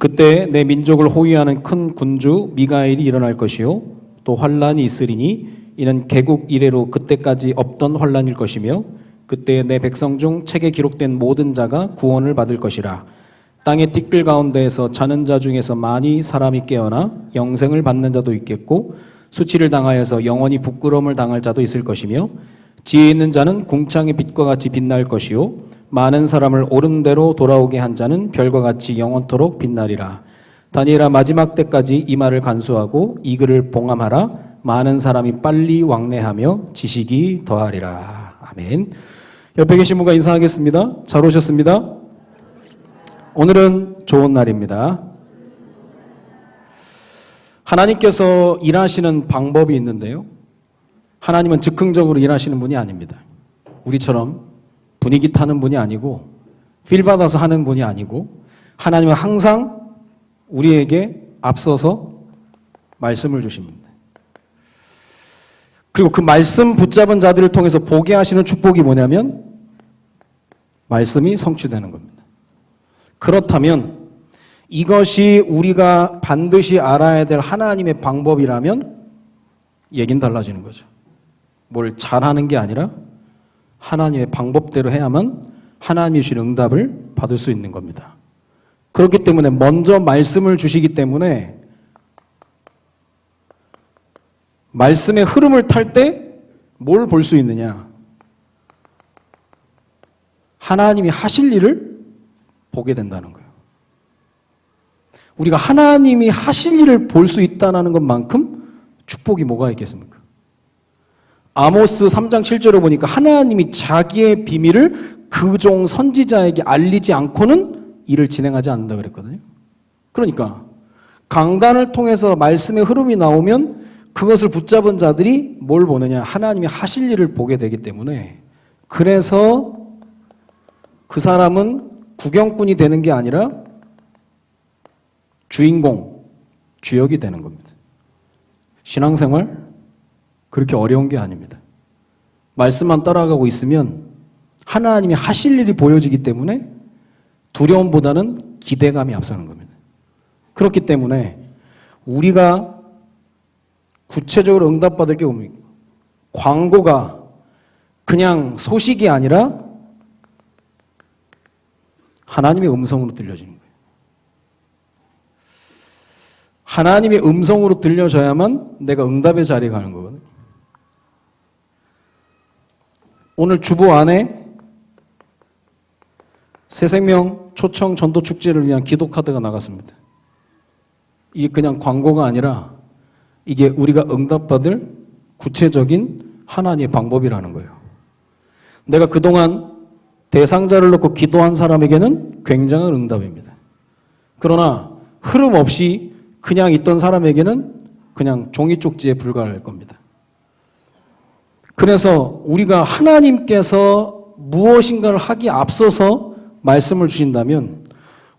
그때 내 민족을 호위하는 큰 군주 미가엘이 일어날 것이요 또 환란이 있으리니 이는 개국 이래로 그때까지 없던 환란일 것이며 그때 내 백성 중 책에 기록된 모든 자가 구원을 받을 것이라. 땅의 띠끌 가운데에서 자는 자 중에서 많이 사람이 깨어나 영생을 받는 자도 있겠고 수치를 당하여서 영원히 부끄러움을 당할 자도 있을 것이며 지혜 있는 자는 궁창의 빛과 같이 빛날 것이요 많은 사람을 옳은 대로 돌아오게 한 자는 별과 같이 영원토록 빛나리라. 다니엘아, 마지막 때까지 이 말을 간수하고 이 글을 봉함하라. 많은 사람이 빨리 왕래하며 지식이 더하리라. 아멘. 옆에 계신 분과 인사하겠습니다. 잘 오셨습니다. 오늘은 좋은 날입니다. 하나님께서 일하시는 방법이 있는데요. 하나님은 즉흥적으로 일하시는 분이 아닙니다. 우리처럼 분위기 타는 분이 아니고 필 받아서 하는 분이 아니고 하나님은 항상 우리에게 앞서서 말씀을 주십니다. 그리고 그 말씀 붙잡은 자들을 통해서 보게 하시는 축복이 뭐냐면 말씀이 성취되는 겁니다. 그렇다면 이것이 우리가 반드시 알아야 될 하나님의 방법이라면 얘기는 달라지는 거죠. 뭘 잘하는 게 아니라 하나님의 방법대로 해야만 하나님이 주신 응답을 받을 수 있는 겁니다. 그렇기 때문에 먼저 말씀을 주시기 때문에 말씀의 흐름을 탈 때 뭘 볼 수 있느냐? 하나님이 하실 일을 보게 된다는 거예요. 우리가 하나님이 하실 일을 볼 수 있다는 것만큼 축복이 뭐가 있겠습니까? 아모스 3장 7절에 보니까 하나님이 자기의 비밀을 그 종 선지자에게 알리지 않고는 일을 진행하지 않는다 그랬거든요. 그러니까 강단을 통해서 말씀의 흐름이 나오면 그것을 붙잡은 자들이 뭘 보느냐? 하나님이 하실 일을 보게 되기 때문에 그래서 그 사람은 구경꾼이 되는 게 아니라 주인공, 주역이 되는 겁니다. 신앙생활 그렇게 어려운 게 아닙니다. 말씀만 따라가고 있으면 하나님이 하실 일이 보여지기 때문에 두려움보다는 기대감이 앞서는 겁니다. 그렇기 때문에 우리가 구체적으로 응답받을 게 뭡니까? 광고가 그냥 소식이 아니라 하나님의 음성으로 들려지는 거예요. 하나님의 음성으로 들려져야만 내가 응답의 자리에 가는 거거든요. 오늘 주보 안에 새생명 초청 전도 축제를 위한 기도 카드가 나갔습니다. 이게 그냥 광고가 아니라 이게 우리가 응답받을 구체적인 하나님의 방법이라는 거예요. 내가 그동안 대상자를 놓고 기도한 사람에게는 굉장한 응답입니다. 그러나 흐름 없이 그냥 있던 사람에게는 그냥 종이 쪽지에 불과할 겁니다. 그래서 우리가 하나님께서 무엇인가를 하기 앞서서 말씀을 주신다면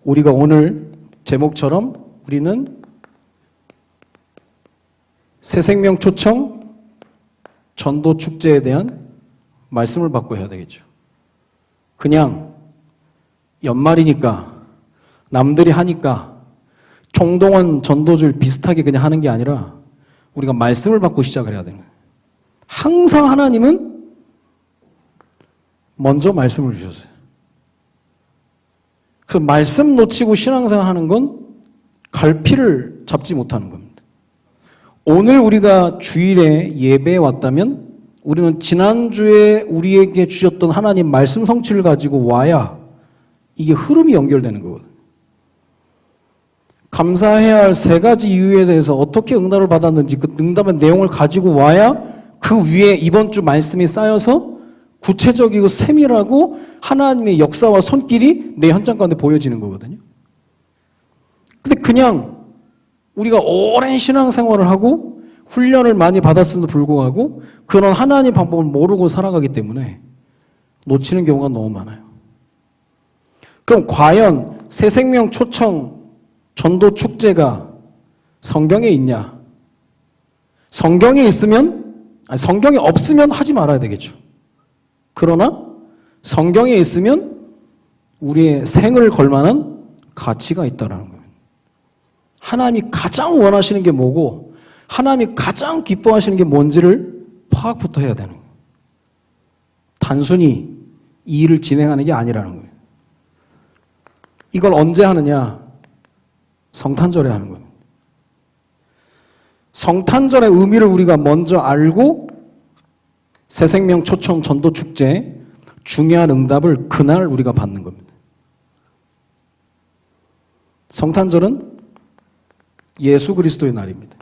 우리가 오늘 제목처럼 우리는 새생명 초청 전도 축제에 대한 말씀을 받고 해야 되겠죠. 그냥 연말이니까 남들이 하니까 총동원 전도줄 비슷하게 그냥 하는 게 아니라 우리가 말씀을 받고 시작을 해야 되는 거예요. 항상 하나님은 먼저 말씀을 주셨어요. 그래서 말씀 놓치고 신앙생활 하는 건 갈피를 잡지 못하는 겁니다. 오늘 우리가 주일에 예배에 왔다면 우리는 지난주에 우리에게 주셨던 하나님 말씀 성취를 가지고 와야 이게 흐름이 연결되는 거거든요. 감사해야 할 세 가지 이유에 대해서 어떻게 응답을 받았는지 그 응답의 내용을 가지고 와야 그 위에 이번 주 말씀이 쌓여서 구체적이고 세밀하고 하나님의 역사와 손길이 내 현장 가운데 보여지는 거거든요. 근데 그냥 우리가 오랜 신앙생활을 하고 훈련을 많이 받았음에도 불구하고 그런 하나님의 방법을 모르고 살아가기 때문에 놓치는 경우가 너무 많아요. 그럼 과연 새생명 초청 전도 축제가 성경에 있냐? 성경에 없으면 하지 말아야 되겠죠. 그러나 성경에 있으면 우리의 생을 걸 만한 가치가 있다는 거예요. 하나님이 가장 원하시는 게 뭐고 하나님이 가장 기뻐하시는 게 뭔지를 파악부터 해야 되는 거예요. 단순히 이 일을 진행하는 게 아니라는 거예요. 이걸 언제 하느냐? 성탄절에 하는 겁니다. 성탄절의 의미를 우리가 먼저 알고 새생명 초청 전도 축제에 중요한 응답을 그날 우리가 받는 겁니다. 성탄절은 예수 그리스도의 날입니다.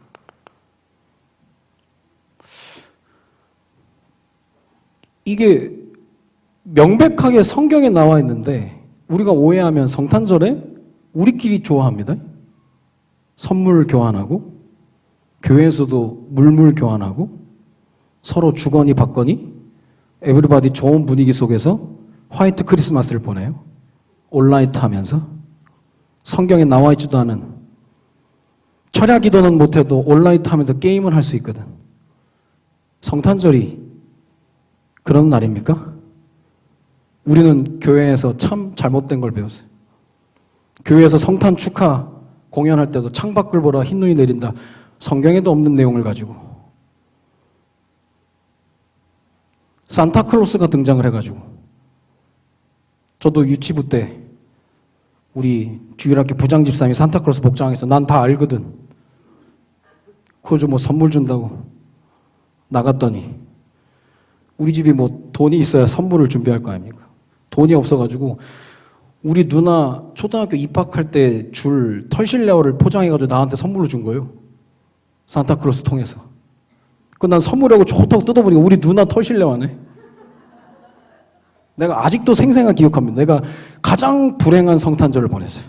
이게 명백하게 성경에 나와 있는데 우리가 오해하면 성탄절에 우리끼리 좋아합니다. 선물 교환하고 교회에서도 물물 교환하고 서로 주거니 받거니 에브리바디 좋은 분위기 속에서 화이트 크리스마스를 보내요. 온라이트 하면서 성경에 나와 있지도 않은 철야 기도는 못해도 온라이트 하면서 게임을 할 수 있거든. 성탄절이 그런 날입니까? 우리는 교회에서 참 잘못된 걸 배웠어요. 교회에서 성탄 축하 공연할 때도 창밖을 보라 흰눈이 내린다. 성경에도 없는 내용을 가지고 산타클로스가 등장을 해가지고 저도 유치부 때 우리 주일학교 부장집사님이 산타클로스 복장해서 난 다 알거든. 그거 뭐 선물 준다고 나갔더니 우리 집이 뭐 돈이 있어야 선물을 준비할 거 아닙니까? 돈이 없어가지고 우리 누나 초등학교 입학할 때 줄 털실레어를 포장해가지고 나한테 선물로 준 거예요. 산타클로스 통해서. 그 난 선물하고 좋다고 뜯어보니까 우리 누나 털실레어네. 내가 아직도 생생하게 기억합니다. 내가 가장 불행한 성탄절을 보냈어요.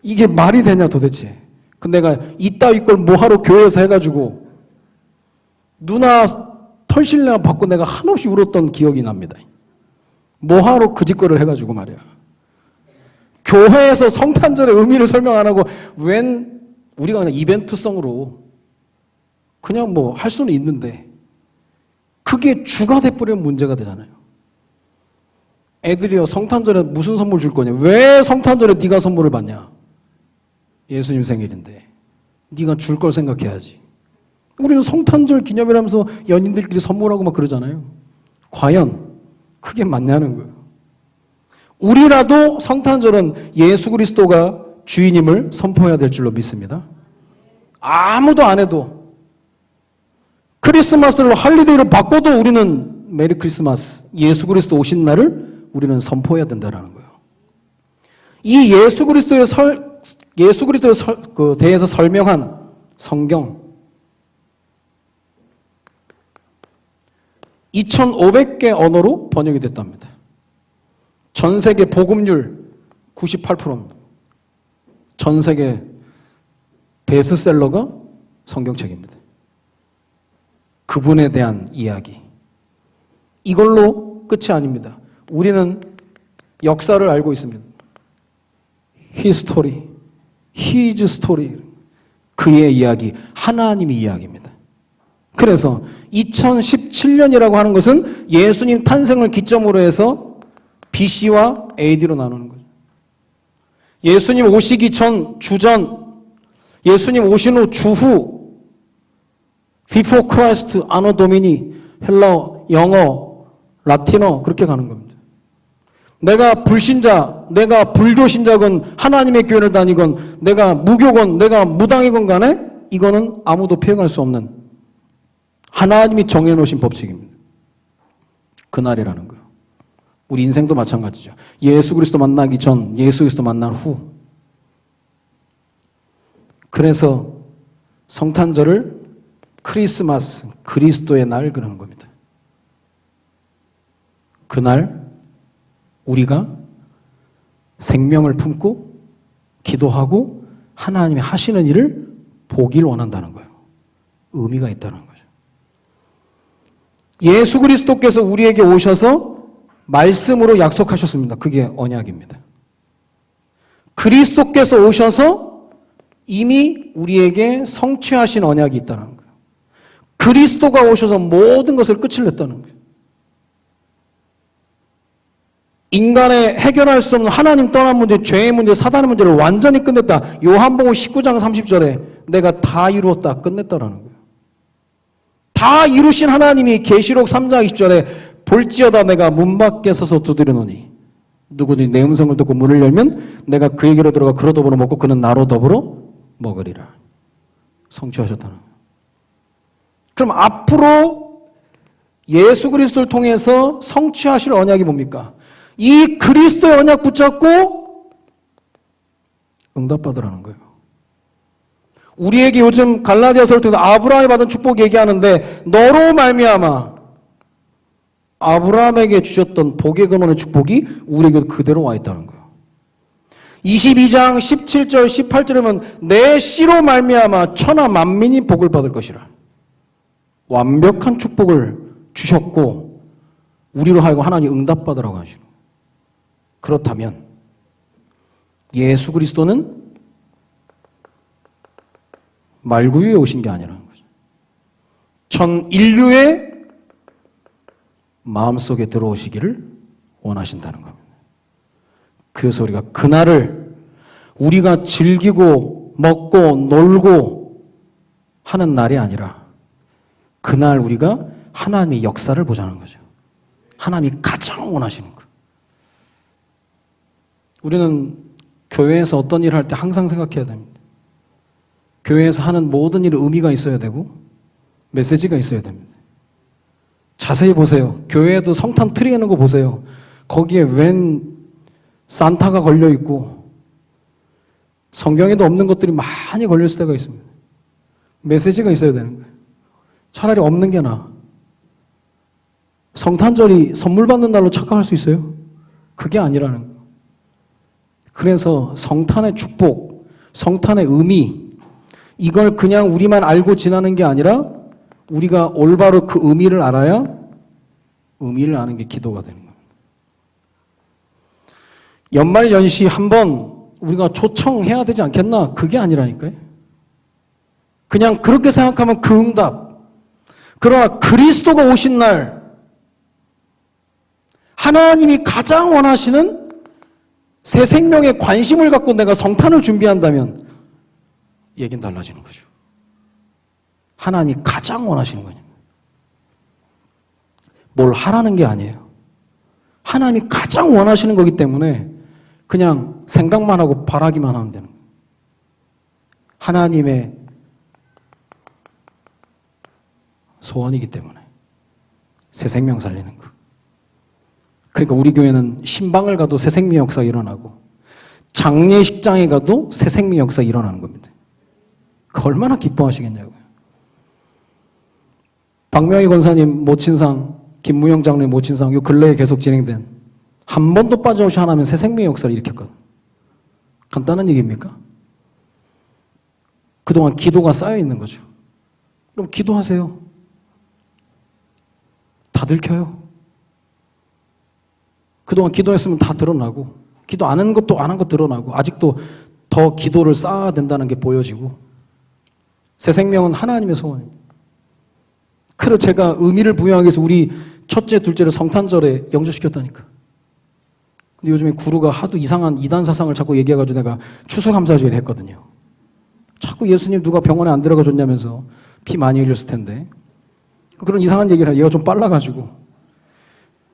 이게 말이 되냐 도대체. 근데 내가 이따위 걸 뭐하러 교회에서 해가지고 누나 털실레어 받고 내가 한없이 울었던 기억이 납니다. 뭐하러 그 짓거리를 해가지고 말이야. 교회에서 성탄절의 의미를 설명 안 하고 웬 우리가 그냥 이벤트성으로 그냥 뭐 할 수는 있는데 그게 주가 돼버리면 문제가 되잖아요. 애들이요 성탄절에 무슨 선물 줄 거냐. 왜 성탄절에 네가 선물을 받냐. 예수님 생일인데 네가 줄 걸 생각해야지. 우리는 성탄절 기념이라면서 연인들끼리 선물하고 막 그러잖아요. 과연 그게 맞냐는 거예요. 우리라도 성탄절은 예수 그리스도가 주인임을 선포해야 될 줄로 믿습니다. 아무도 안 해도 크리스마스를 할리데이로 바꿔도 우리는 메리 크리스마스, 예수 그리스도 오신 날을 우리는 선포해야 된다는 거예요. 이 예수 그리스도에 대해서 설명한 성경 2,500개 언어로 번역이 됐답니다. 전 세계 복음률 98%입니다. 전 세계 베스트셀러가 성경책입니다. 그분에 대한 이야기. 이걸로 끝이 아닙니다. 우리는 역사를 알고 있습니다. 히스토리, 히즈 스토리, 그의 이야기, 하나님의 이야기입니다. 그래서 2017년이라고 하는 것은 예수님 탄생을 기점으로 해서 BC와 AD로 나누는 거죠. 예수님 오시기 전, 주전, 예수님 오신 후, 주후, Before Christ, Anno Domini, 헬라어, 영어, 라틴어 그렇게 가는 겁니다. 내가 불신자, 내가 불교신자건 하나님의 교회를 다니건 내가 무교건 내가 무당이건 간에 이거는 아무도 표현할 수 없는 하나님이 정해놓으신 법칙입니다. 그날이라는 거예요. 우리 인생도 마찬가지죠. 예수 그리스도 만나기 전, 예수 그리스도 만난 후. 그래서 성탄절을 크리스마스, 그리스도의 날 그러는 겁니다. 그날 우리가 생명을 품고 기도하고 하나님이 하시는 일을 보길 원한다는 거예요. 의미가 있다는 거죠. 예수 그리스도께서 우리에게 오셔서 말씀으로 약속하셨습니다. 그게 언약입니다. 그리스도께서 오셔서 이미 우리에게 성취하신 언약이 있다는 거예요. 그리스도가 오셔서 모든 것을 끝을 냈다는 거예요. 인간의 해결할 수 없는 하나님 떠난 문제, 죄의 문제, 사단의 문제를 완전히 끝냈다. 요한복음 19장 30절에 내가 다 이루었다. 끝냈다라는 거예요. 다 이루신 하나님이 계시록 3장 20절에 볼지어다 내가 문 밖에 서서 두드리노니 누구든지 내 음성을 듣고 문을 열면 내가 그에게로 들어가 그로 더불어 먹고 그는 나로 더불어 먹으리라. 성취하셨다는 거예요. 그럼 앞으로 예수 그리스도를 통해서 성취하실 언약이 뭡니까? 이 그리스도의 언약 붙잡고 응답받으라는 거예요. 우리에게 요즘 갈라디아서를 통해서 아브라함이 받은 축복 얘기하는데 너로 말미암아 아브라함에게 주셨던 복의 근원의 축복이 우리에게도 그대로 와 있다는 거예요. 22장 17절 18절에 보면 내 씨로 말미암아 천하 만민이 복을 받을 것이라. 완벽한 축복을 주셨고 우리로 하여금 하나님 응답받으라고 하시는 거예요. 그렇다면 예수 그리스도는 말구 위에 오신 게 아니라는 거죠. 전 인류의 마음속에 들어오시기를 원하신다는 겁니다. 그래서 우리가 그날을 우리가 즐기고 먹고 놀고 하는 날이 아니라 그날 우리가 하나님의 역사를 보자는 거죠. 하나님이 가장 원하시는 거. 우리는 교회에서 어떤 일을 할 때 항상 생각해야 됩니다. 교회에서 하는 모든 일에 의미가 있어야 되고 메시지가 있어야 됩니다. 자세히 보세요. 교회에도 성탄 트리 해놓은 거 보세요. 거기에 웬 산타가 걸려있고 성경에도 없는 것들이 많이 걸려있을 때가 있습니다. 메시지가 있어야 되는 거예요. 차라리 없는 게 나아. 성탄절이 선물 받는 날로 착각할 수 있어요? 그게 아니라는 거예요. 그래서 성탄의 축복, 성탄의 의미, 이걸 그냥 우리만 알고 지나는 게 아니라 우리가 올바로 그 의미를 알아야 의미를 아는 게 기도가 되는 겁니다. 연말연시 한번 우리가 초청해야 되지 않겠나? 그게 아니라니까요. 그냥 그렇게 생각하면 그 응답. 그러나 그리스도가 오신 날 하나님이 가장 원하시는 새 생명에 관심을 갖고 내가 성탄을 준비한다면 얘기는 달라지는 거죠. 하나님이 가장 원하시는 거냐. 뭘 하라는 게 아니에요. 하나님이 가장 원하시는 거기 때문에 그냥 생각만 하고 바라기만 하면 되는 거예요. 하나님의 소원이기 때문에 새 생명 살리는 거. 그러니까 우리 교회는 신방을 가도 새 생명 역사가 일어나고 장례식장에 가도 새 생명 역사가 일어나는 겁니다. 얼마나 기뻐하시겠냐고요. 박명희 권사님 모친상, 김무영 장로님 모친상 요 근래에 계속 진행된 한 번도 빠짐없이 하나면 새 생명의 역사를 일으켰거든. 간단한 얘기입니까? 그동안 기도가 쌓여 있는 거죠. 그럼 기도하세요. 다 들켜요. 그동안 기도했으면 다 드러나고 기도 안 한 것도 안 한 것 드러나고 아직도 더 기도를 쌓아야 된다는 게 보여지고 새 생명은 하나님의 소원입니다. 그래서 제가 의미를 부여하기 위해서 우리 첫째, 둘째를 성탄절에 영접시켰다니까. 근데 요즘에 구루가 하도 이상한 이단 사상을 자꾸 얘기해가지고 내가 추수감사주의를 했거든요. 자꾸 예수님 누가 병원에 안 들어가 줬냐면서 피 많이 흘렸을 텐데 그런 이상한 얘기를 하고 얘가 좀 빨라가지고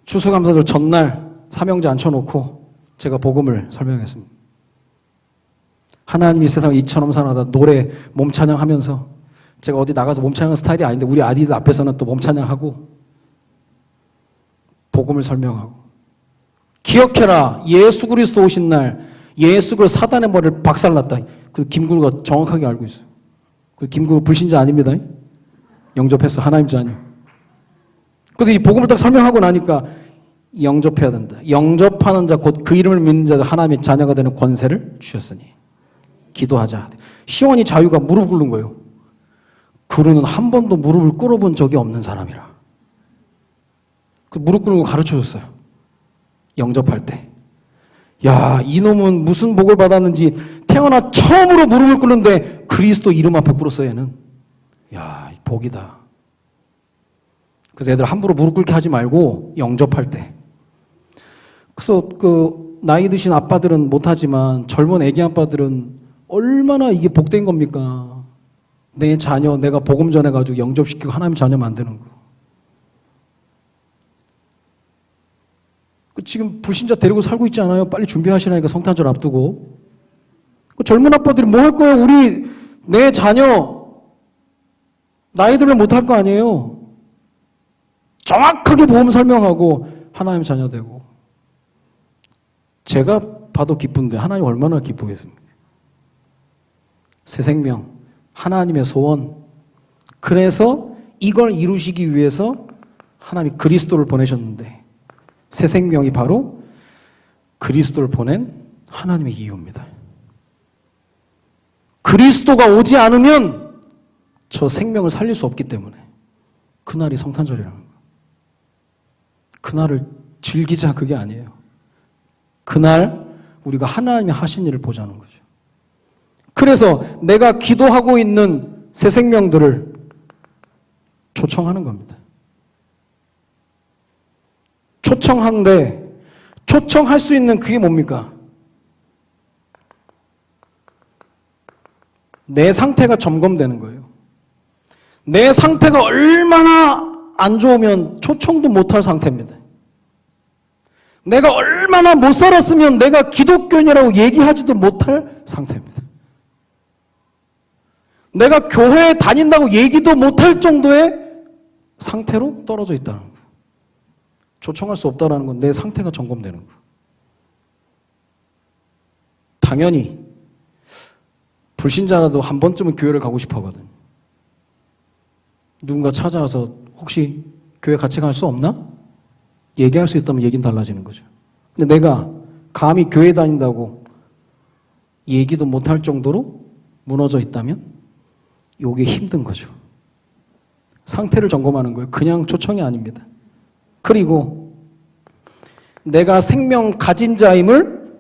추수감사절 전날 삼형제 앉혀놓고 제가 복음을 설명했습니다. 하나님이 세상을 이처럼 사랑하다 노래 몸찬양하면서 제가 어디 나가서 몸찬양 스타일이 아닌데 우리 아이들 앞에서는 또 몸찬양하고 복음을 설명하고 기억해라. 예수 그리스도 오신 날 예수 그리스도 사단의 머리를 박살났다. 그 김구루가 정확하게 알고 있어요. 그 김구루 불신자 아닙니다. 영접했어. 하나님 자녀. 그래서 이 복음을 딱 설명하고 나니까 영접해야 된다. 영접하는 자 곧 그 이름을 믿는 자들 하나님의 자녀가 되는 권세를 주셨으니 기도하자. 시원이 자유가 무릎 꿇는 거예요. 그루는 한 번도 무릎을 꿇어본 적이 없는 사람이라. 그 무릎 꿇는 거 가르쳐줬어요. 영접할 때. 야, 이놈은 무슨 복을 받았는지 태어나 처음으로 무릎을 꿇는데 그리스도 이름 앞에 꿇었어 얘는. 야, 복이다. 그래서 애들 함부로 무릎 꿇게 하지 말고 영접할 때. 그래서 나이 드신 아빠들은 못하지만 젊은 애기 아빠들은 얼마나 이게 복된 겁니까? 내 자녀 내가 복음 전해가지고 영접시키고 하나님 자녀 만드는 거. 지금 불신자 데리고 살고 있지 않아요? 빨리 준비하시라니까 성탄절 앞두고. 젊은 아빠들이 뭐 할 거예요? 우리 내 자녀 나이 들면 못할 거 아니에요? 정확하게 복음 설명하고 하나님 자녀 되고. 제가 봐도 기쁜데 하나님 얼마나 기쁘겠습니까? 새 생명, 하나님의 소원. 그래서 이걸 이루시기 위해서 하나님이 그리스도를 보내셨는데 새 생명이 바로 그리스도를 보낸 하나님의 이유입니다. 그리스도가 오지 않으면 저 생명을 살릴 수 없기 때문에 그날이 성탄절이라는 거예요. 그날을 즐기자 그게 아니에요. 그날 우리가 하나님이 하신 일을 보자는 거죠. 그래서 내가 기도하고 있는 새 생명들을 초청하는 겁니다. 초청하는데 초청할 수 있는 그게 뭡니까? 내 상태가 점검되는 거예요. 내 상태가 얼마나 안 좋으면 초청도 못할 상태입니다. 내가 얼마나 못 살았으면 내가 기독교인이라고 얘기하지도 못할 상태입니다. 내가 교회에 다닌다고 얘기도 못할 정도의 상태로 떨어져 있다는 거예요. 초청할 수 없다는 건 내 상태가 점검되는 거예요. 당연히 불신자라도 한 번쯤은 교회를 가고 싶어 하거든. 누군가 찾아와서 혹시 교회 같이 갈 수 없나? 얘기할 수 있다면 얘기는 달라지는 거죠. 근데 내가 감히 교회 다닌다고 얘기도 못할 정도로 무너져 있다면 이게 힘든 거죠. 상태를 점검하는 거예요. 그냥 초청이 아닙니다. 그리고 내가 생명 가진 자임을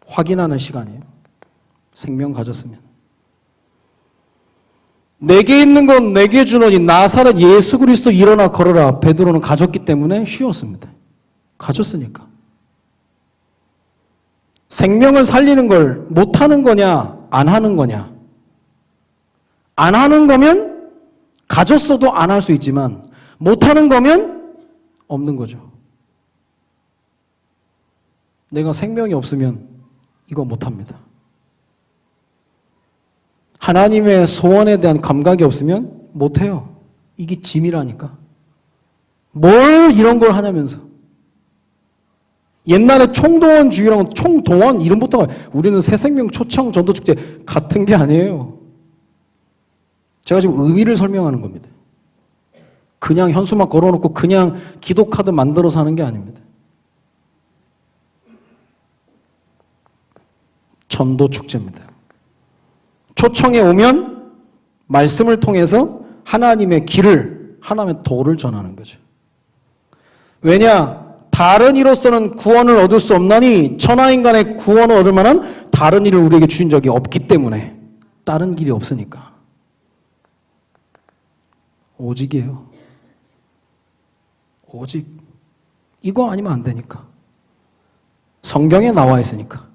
확인하는 시간이에요. 생명 가졌으면. 내게 있는 건 내게 주노니 나사렛 예수 그리스도 일어나 걸어라. 베드로는 가졌기 때문에 쉬웠습니다. 가졌으니까. 생명을 살리는 걸 못하는 거냐 안 하는 거냐. 안 하는 거면 가졌어도 안 할 수 있지만 못하는 거면 없는 거죠. 내가 생명이 없으면 이거 못합니다. 하나님의 소원에 대한 감각이 없으면 못해요. 이게 짐이라니까. 뭘 이런 걸 하냐면서. 옛날에 총동원주의라고 총동원 이름부터가 우리는 새생명 초청 전도축제 같은 게 아니에요. 제가 지금 의미를 설명하는 겁니다. 그냥 현수막 걸어놓고 그냥 기도카드 만들어서 하는 게 아닙니다. 전도축제입니다. 초청에 오면 말씀을 통해서 하나님의 길을, 하나님의 도를 전하는 거죠. 왜냐? 다른 이로서는 구원을 얻을 수 없나니 천하인간의 구원을 얻을 만한 다른 일을 우리에게 주신 적이 없기 때문에. 다른 길이 없으니까. 오직이에요. 오직. 이거 아니면 안 되니까. 성경에 나와 있으니까.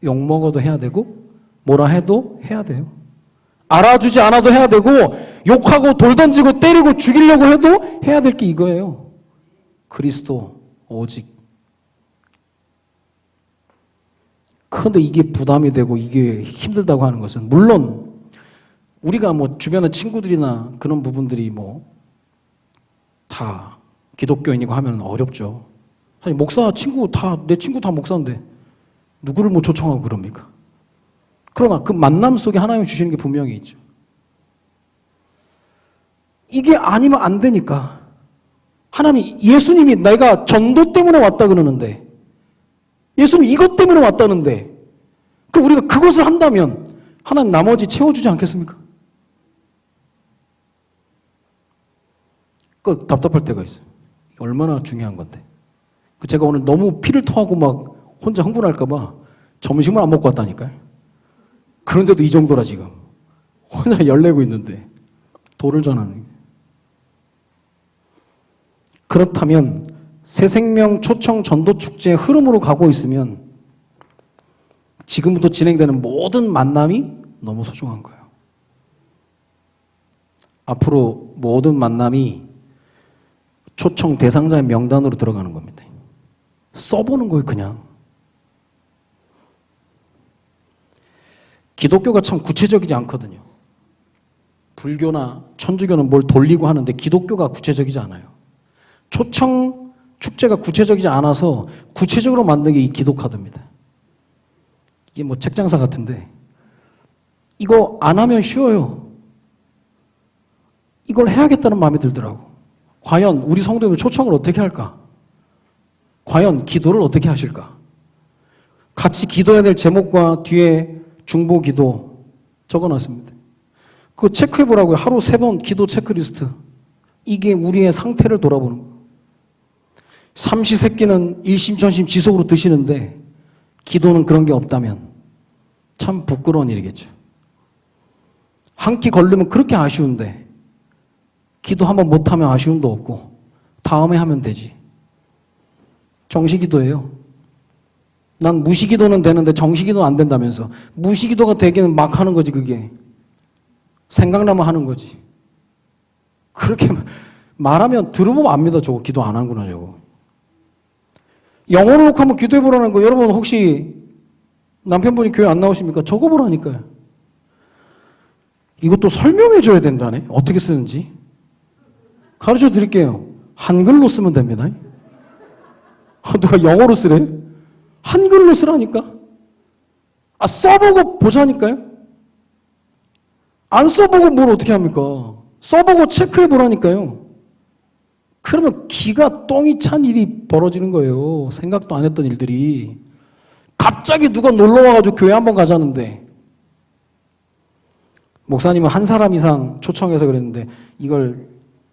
욕먹어도 해야 되고 뭐라 해도 해야 돼요. 알아주지 않아도 해야 되고 욕하고 돌 던지고 때리고 죽이려고 해도 해야 될 게 이거예요. 그리스도 오직. 그런데 이게 부담이 되고 이게 힘들다고 하는 것은 물론 우리가 뭐 주변의 친구들이나 그런 부분들이 뭐 다 기독교인이고 하면 어렵죠. 사실 목사 친구 다 내 친구 다 목사인데 누구를 뭐 초청하고 그럽니까? 그러나 그 만남 속에 하나님이 주시는 게 분명히 있죠. 이게 아니면 안 되니까. 하나님이, 예수님이 내가 전도 때문에 왔다 그러는데, 예수님 이것 때문에 왔다는데, 그럼 우리가 그것을 한다면 하나님 나머지 채워주지 않겠습니까? 그 답답할 때가 있어요. 이게 얼마나 중요한 건데. 제가 오늘 너무 피를 토하고 막 혼자 흥분할까봐 점심을 안 먹고 왔다니까요. 그런데도 이 정도라 지금. 혼자 열내고 있는데 도를 전하는. 그렇다면 새생명 초청 전도 축제의 흐름으로 가고 있으면 지금부터 진행되는 모든 만남이 너무 소중한 거예요. 앞으로 모든 만남이 초청 대상자의 명단으로 들어가는 겁니다. 써보는 거예요, 그냥. 기독교가 참 구체적이지 않거든요. 불교나 천주교는 뭘 돌리고 하는데 기독교가 구체적이지 않아요. 초청 축제가 구체적이지 않아서 구체적으로 만든 게 이 기도카드입니다. 이게 뭐 책장사 같은데 이거 안 하면 쉬워요. 이걸 해야겠다는 마음이 들더라고. 과연 우리 성도들 초청을 어떻게 할까? 과연 기도를 어떻게 하실까? 같이 기도해야 될 제목과 뒤에 중보기도 적어놨습니다. 그거 체크해보라고요. 하루 3번 기도 체크리스트. 이게 우리의 상태를 돌아보는 거예요. 삼시세끼는 일심전심 지속으로 드시는데 기도는 그런 게 없다면 참 부끄러운 일이겠죠. 한 끼 걸리면 그렇게 아쉬운데 기도 한번 못하면 아쉬움도 없고 다음에 하면 되지. 정시기도예요. 난 무시기도는 되는데 정시기도 안 된다면서. 무시기도가 되기는 막 하는 거지 그게. 생각나면 하는 거지. 그렇게 말하면 들어보면 압니다. 저거 기도 안 하는구나 저거. 영어로 한번 기도해보라는 거. 여러분 혹시 남편분이 교회 안 나오십니까? 적어보라니까요. 이것도 설명해줘야 된다네. 어떻게 쓰는지. 가르쳐 드릴게요. 한글로 쓰면 됩니다. 누가 영어로 쓰래? 한글로 쓰라니까. 써보고 보자니까요. 안 써보고 뭘 어떻게 합니까? 써보고 체크해보라니까요. 그러면 기가 똥이 찬 일이 벌어지는 거예요. 생각도 안 했던 일들이. 갑자기 누가 놀러와가지고 교회 한번 가자는데 목사님은 한 사람 이상 초청해서 그랬는데 이걸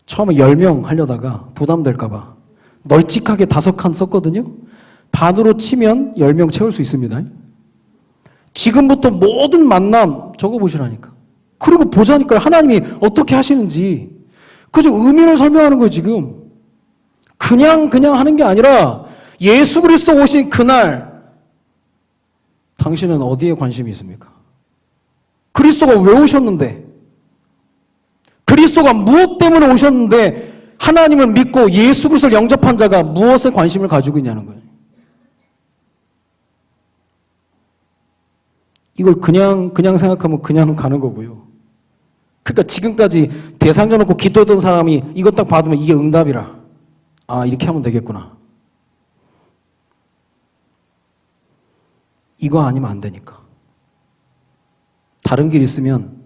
처음에 10명 하려다가 부담될까봐 널찍하게 5칸 썼거든요. 반으로 치면 10명 채울 수 있습니다. 지금부터 모든 만남 적어보시라니까. 그리고 보자니까요. 하나님이 어떻게 하시는지. 그저 의미를 설명하는 거예요, 지금. 그냥 하는 게 아니라 예수 그리스도 오신 그날 당신은 어디에 관심이 있습니까? 그리스도가 왜 오셨는데? 그리스도가 무엇 때문에 오셨는데 하나님을 믿고 예수 그리스도를 영접한 자가 무엇에 관심을 가지고 있냐는 거예요. 이걸 그냥 생각하면 그냥 가는 거고요. 그러니까 지금까지 대상자 놓고 기도했던 사람이 이것 딱 받으면 이게 응답이라. 아, 이렇게 하면 되겠구나. 이거 아니면 안 되니까. 다른 길 있으면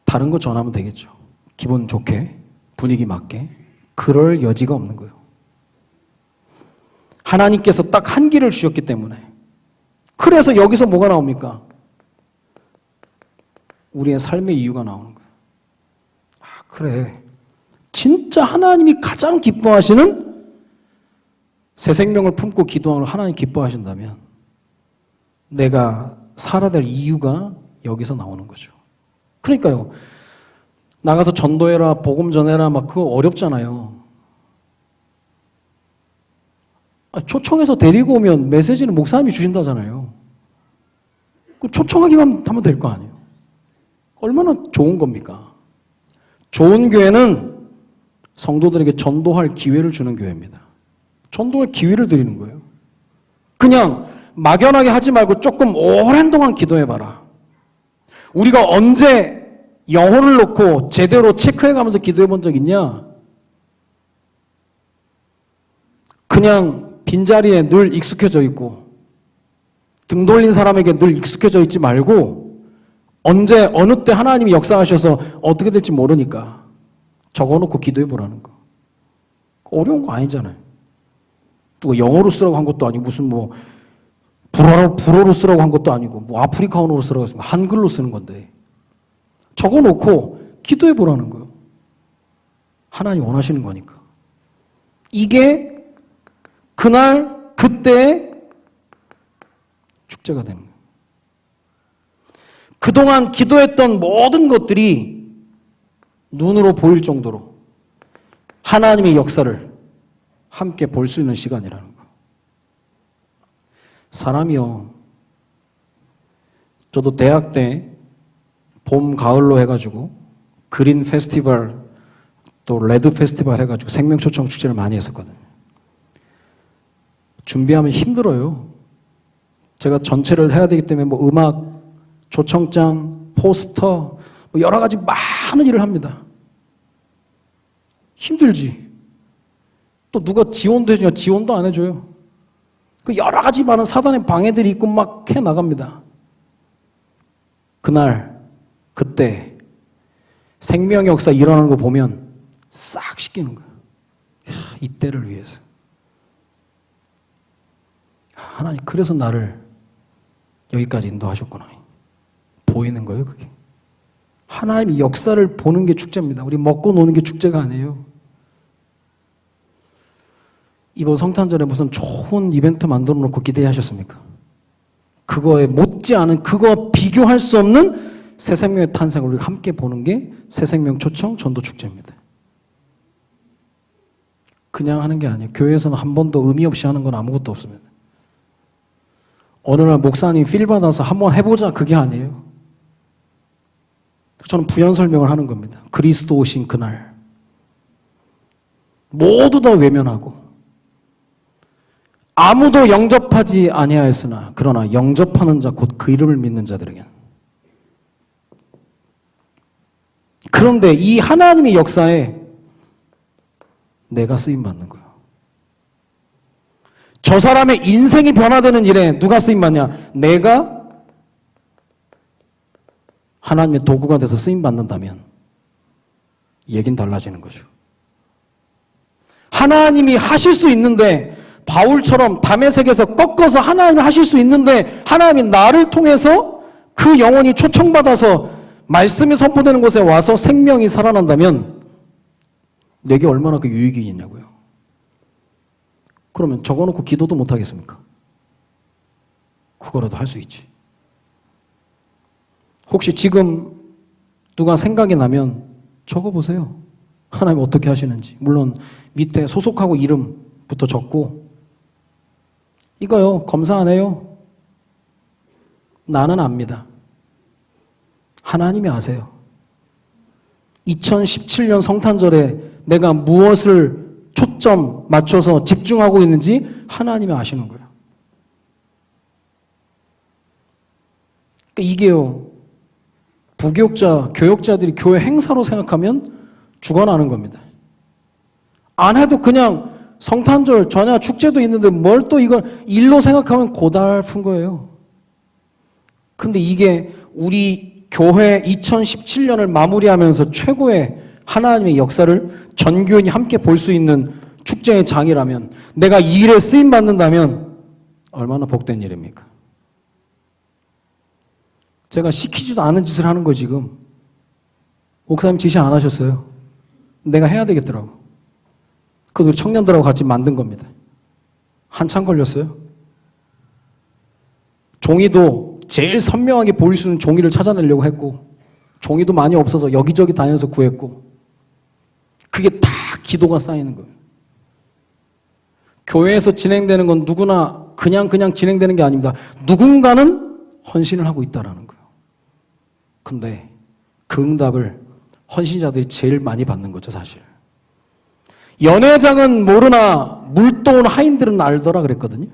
다른 거 전하면 되겠죠. 기분 좋게, 분위기 맞게. 그럴 여지가 없는 거예요. 하나님께서 딱 한 길을 주셨기 때문에. 그래서 여기서 뭐가 나옵니까? 우리의 삶의 이유가 나오는 거예요. 아, 그래. 진짜 하나님이 가장 기뻐하시는 새 생명을 품고 기도하는 걸 하나님 기뻐하신다면 내가 살아야 될 이유가 여기서 나오는 거죠. 그러니까요. 나가서 전도해라, 복음 전해라, 막 그거 어렵잖아요. 초청해서 데리고 오면 메시지는 목사님이 주신다잖아요. 그 초청하기만 하면 될 거 아니에요. 얼마나 좋은 겁니까? 좋은 교회는 성도들에게 전도할 기회를 주는 교회입니다. 전도할 기회를 드리는 거예요. 그냥 막연하게 하지 말고 조금 오랜 동안 기도해봐라. 우리가 언제 영혼을 놓고 제대로 체크해가면서 기도해본 적 있냐? 그냥 빈자리에 늘 익숙해져 있고 등 돌린 사람에게 늘 익숙해져 있지 말고 언제 어느 때 하나님이 역사하셔서 어떻게 될지 모르니까 적어놓고 기도해보라는 거. 어려운 거 아니잖아요. 또 영어로 쓰라고 한 것도 아니고 무슨 뭐 불어로 쓰라고 한 것도 아니고 뭐 아프리카어로 쓰라고 했으면 한글로 쓰는 건데 적어놓고 기도해보라는 거예요. 하나님 원하시는 거니까. 이게 그날 그때의 축제가 되는 거예요. 그동안 기도했던 모든 것들이 눈으로 보일 정도로 하나님의 역사를 함께 볼 수 있는 시간이라는 거예요. 사람이요. 저도 대학 때 봄, 가을로 해가지고 그린 페스티벌 또 레드 페스티벌 해가지고 생명초청 축제를 많이 했었거든요. 준비하면 힘들어요. 제가 전체를 해야 되기 때문에 뭐 음악, 초청장, 포스터 뭐 여러 가지 많은 일을 합니다. 힘들지. 또 누가 지원도 해주냐? 지원도 안 해줘요. 그 여러 가지 많은 사단의 방해들이 있고 막 해 나갑니다. 그날, 그때 생명 역사 일어나는 거 보면 싹 씻기는 거예요. 이때를 위해서. 하나님, 그래서 나를 여기까지 인도하셨구나. 보이는 거예요, 그게. 하나님의 역사를 보는 게 축제입니다. 우리 먹고 노는 게 축제가 아니에요. 이번 성탄절에 무슨 좋은 이벤트 만들어 놓고 기대하셨습니까? 그거에 못지않은, 그거 비교할 수 없는 새 생명의 탄생을 우리가 함께 보는 게 새 생명 초청 전도 축제입니다. 그냥 하는 게 아니에요. 교회에서는 한 번도 의미 없이 하는 건 아무것도 없습니다. 어느 날 목사님 필 받아서 한번 해보자, 그게 아니에요. 저는 부연 설명을 하는 겁니다. 그리스도 오신 그날 모두 다 외면하고 아무도 영접하지 아니하였으나 그러나 영접하는 자 곧 그 이름을 믿는 자들에겐. 그런데 이 하나님의 역사에 내가 쓰임받는 거예요. 저 사람의 인생이 변화되는 일에 누가 쓰임받냐? 내가 하나님의 도구가 돼서 쓰임받는다면 얘긴 달라지는 거죠. 하나님이 하실 수 있는데 바울처럼 다메섹에서 꺾어서 하나님이 하실 수 있는데 하나님이 나를 통해서 그 영혼이 초청받아서 말씀이 선포되는 곳에 와서 생명이 살아난다면 내게 얼마나 그 유익이 있냐고요. 그러면 적어놓고 기도도 못하겠습니까? 그거라도 할 수 있지. 혹시 지금 누가 생각이 나면 적어보세요. 하나님 어떻게 하시는지. 물론 밑에 소속하고 이름부터 적고 이거요. 검사 안 해요. 나는 압니다. 하나님이 아세요. 2017년 성탄절에 내가 무엇을 초점 맞춰서 집중하고 있는지 하나님이 아시는 거예요. 그러니까 이게요. 부교육자, 교역자들이 교회 행사로 생각하면 죽어나는 겁니다. 안 해도 그냥 성탄절, 전야 축제도 있는데 뭘 또 이걸 일로 생각하면 고달픈 거예요. 근데 이게 우리 교회 2017년을 마무리하면서 최고의 하나님의 역사를 전 교인이 함께 볼 수 있는 축제의 장이라면 내가 이 일에 쓰임받는다면 얼마나 복된 일입니까? 제가 시키지도 않은 짓을 하는 거 지금. 목사님 지시 안 하셨어요. 내가 해야 되겠더라고. 그것도 청년들하고 같이 만든 겁니다. 한참 걸렸어요. 종이도 제일 선명하게 보일 수 있는 종이를 찾아내려고 했고 종이도 많이 없어서 여기저기 다녀서 구했고 그게 다 기도가 쌓이는 거예요. 교회에서 진행되는 건 누구나 그냥 진행되는 게 아닙니다. 누군가는 헌신을 하고 있다는 거예요. 근데 그 응답을 헌신자들이 제일 많이 받는 거죠, 사실. 연회장은 모르나 물도온 하인들은 알더라 그랬거든요.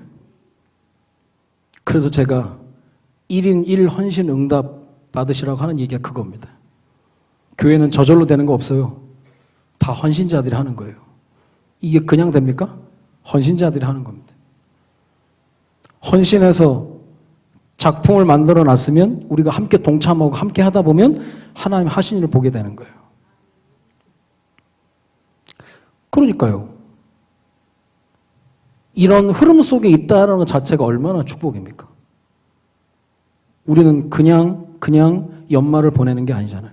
그래서 제가 1인 1 헌신 응답 받으시라고 하는 얘기가 그겁니다. 교회는 저절로 되는 거 없어요. 다 헌신자들이 하는 거예요. 이게 그냥 됩니까? 헌신자들이 하는 겁니다. 헌신해서 작품을 만들어 놨으면 우리가 함께 동참하고 함께 하다 보면 하나님 하신 일을 보게 되는 거예요. 그러니까요. 이런 흐름 속에 있다는 것 자체가 얼마나 축복입니까? 우리는 그냥 연말을 보내는 게 아니잖아요.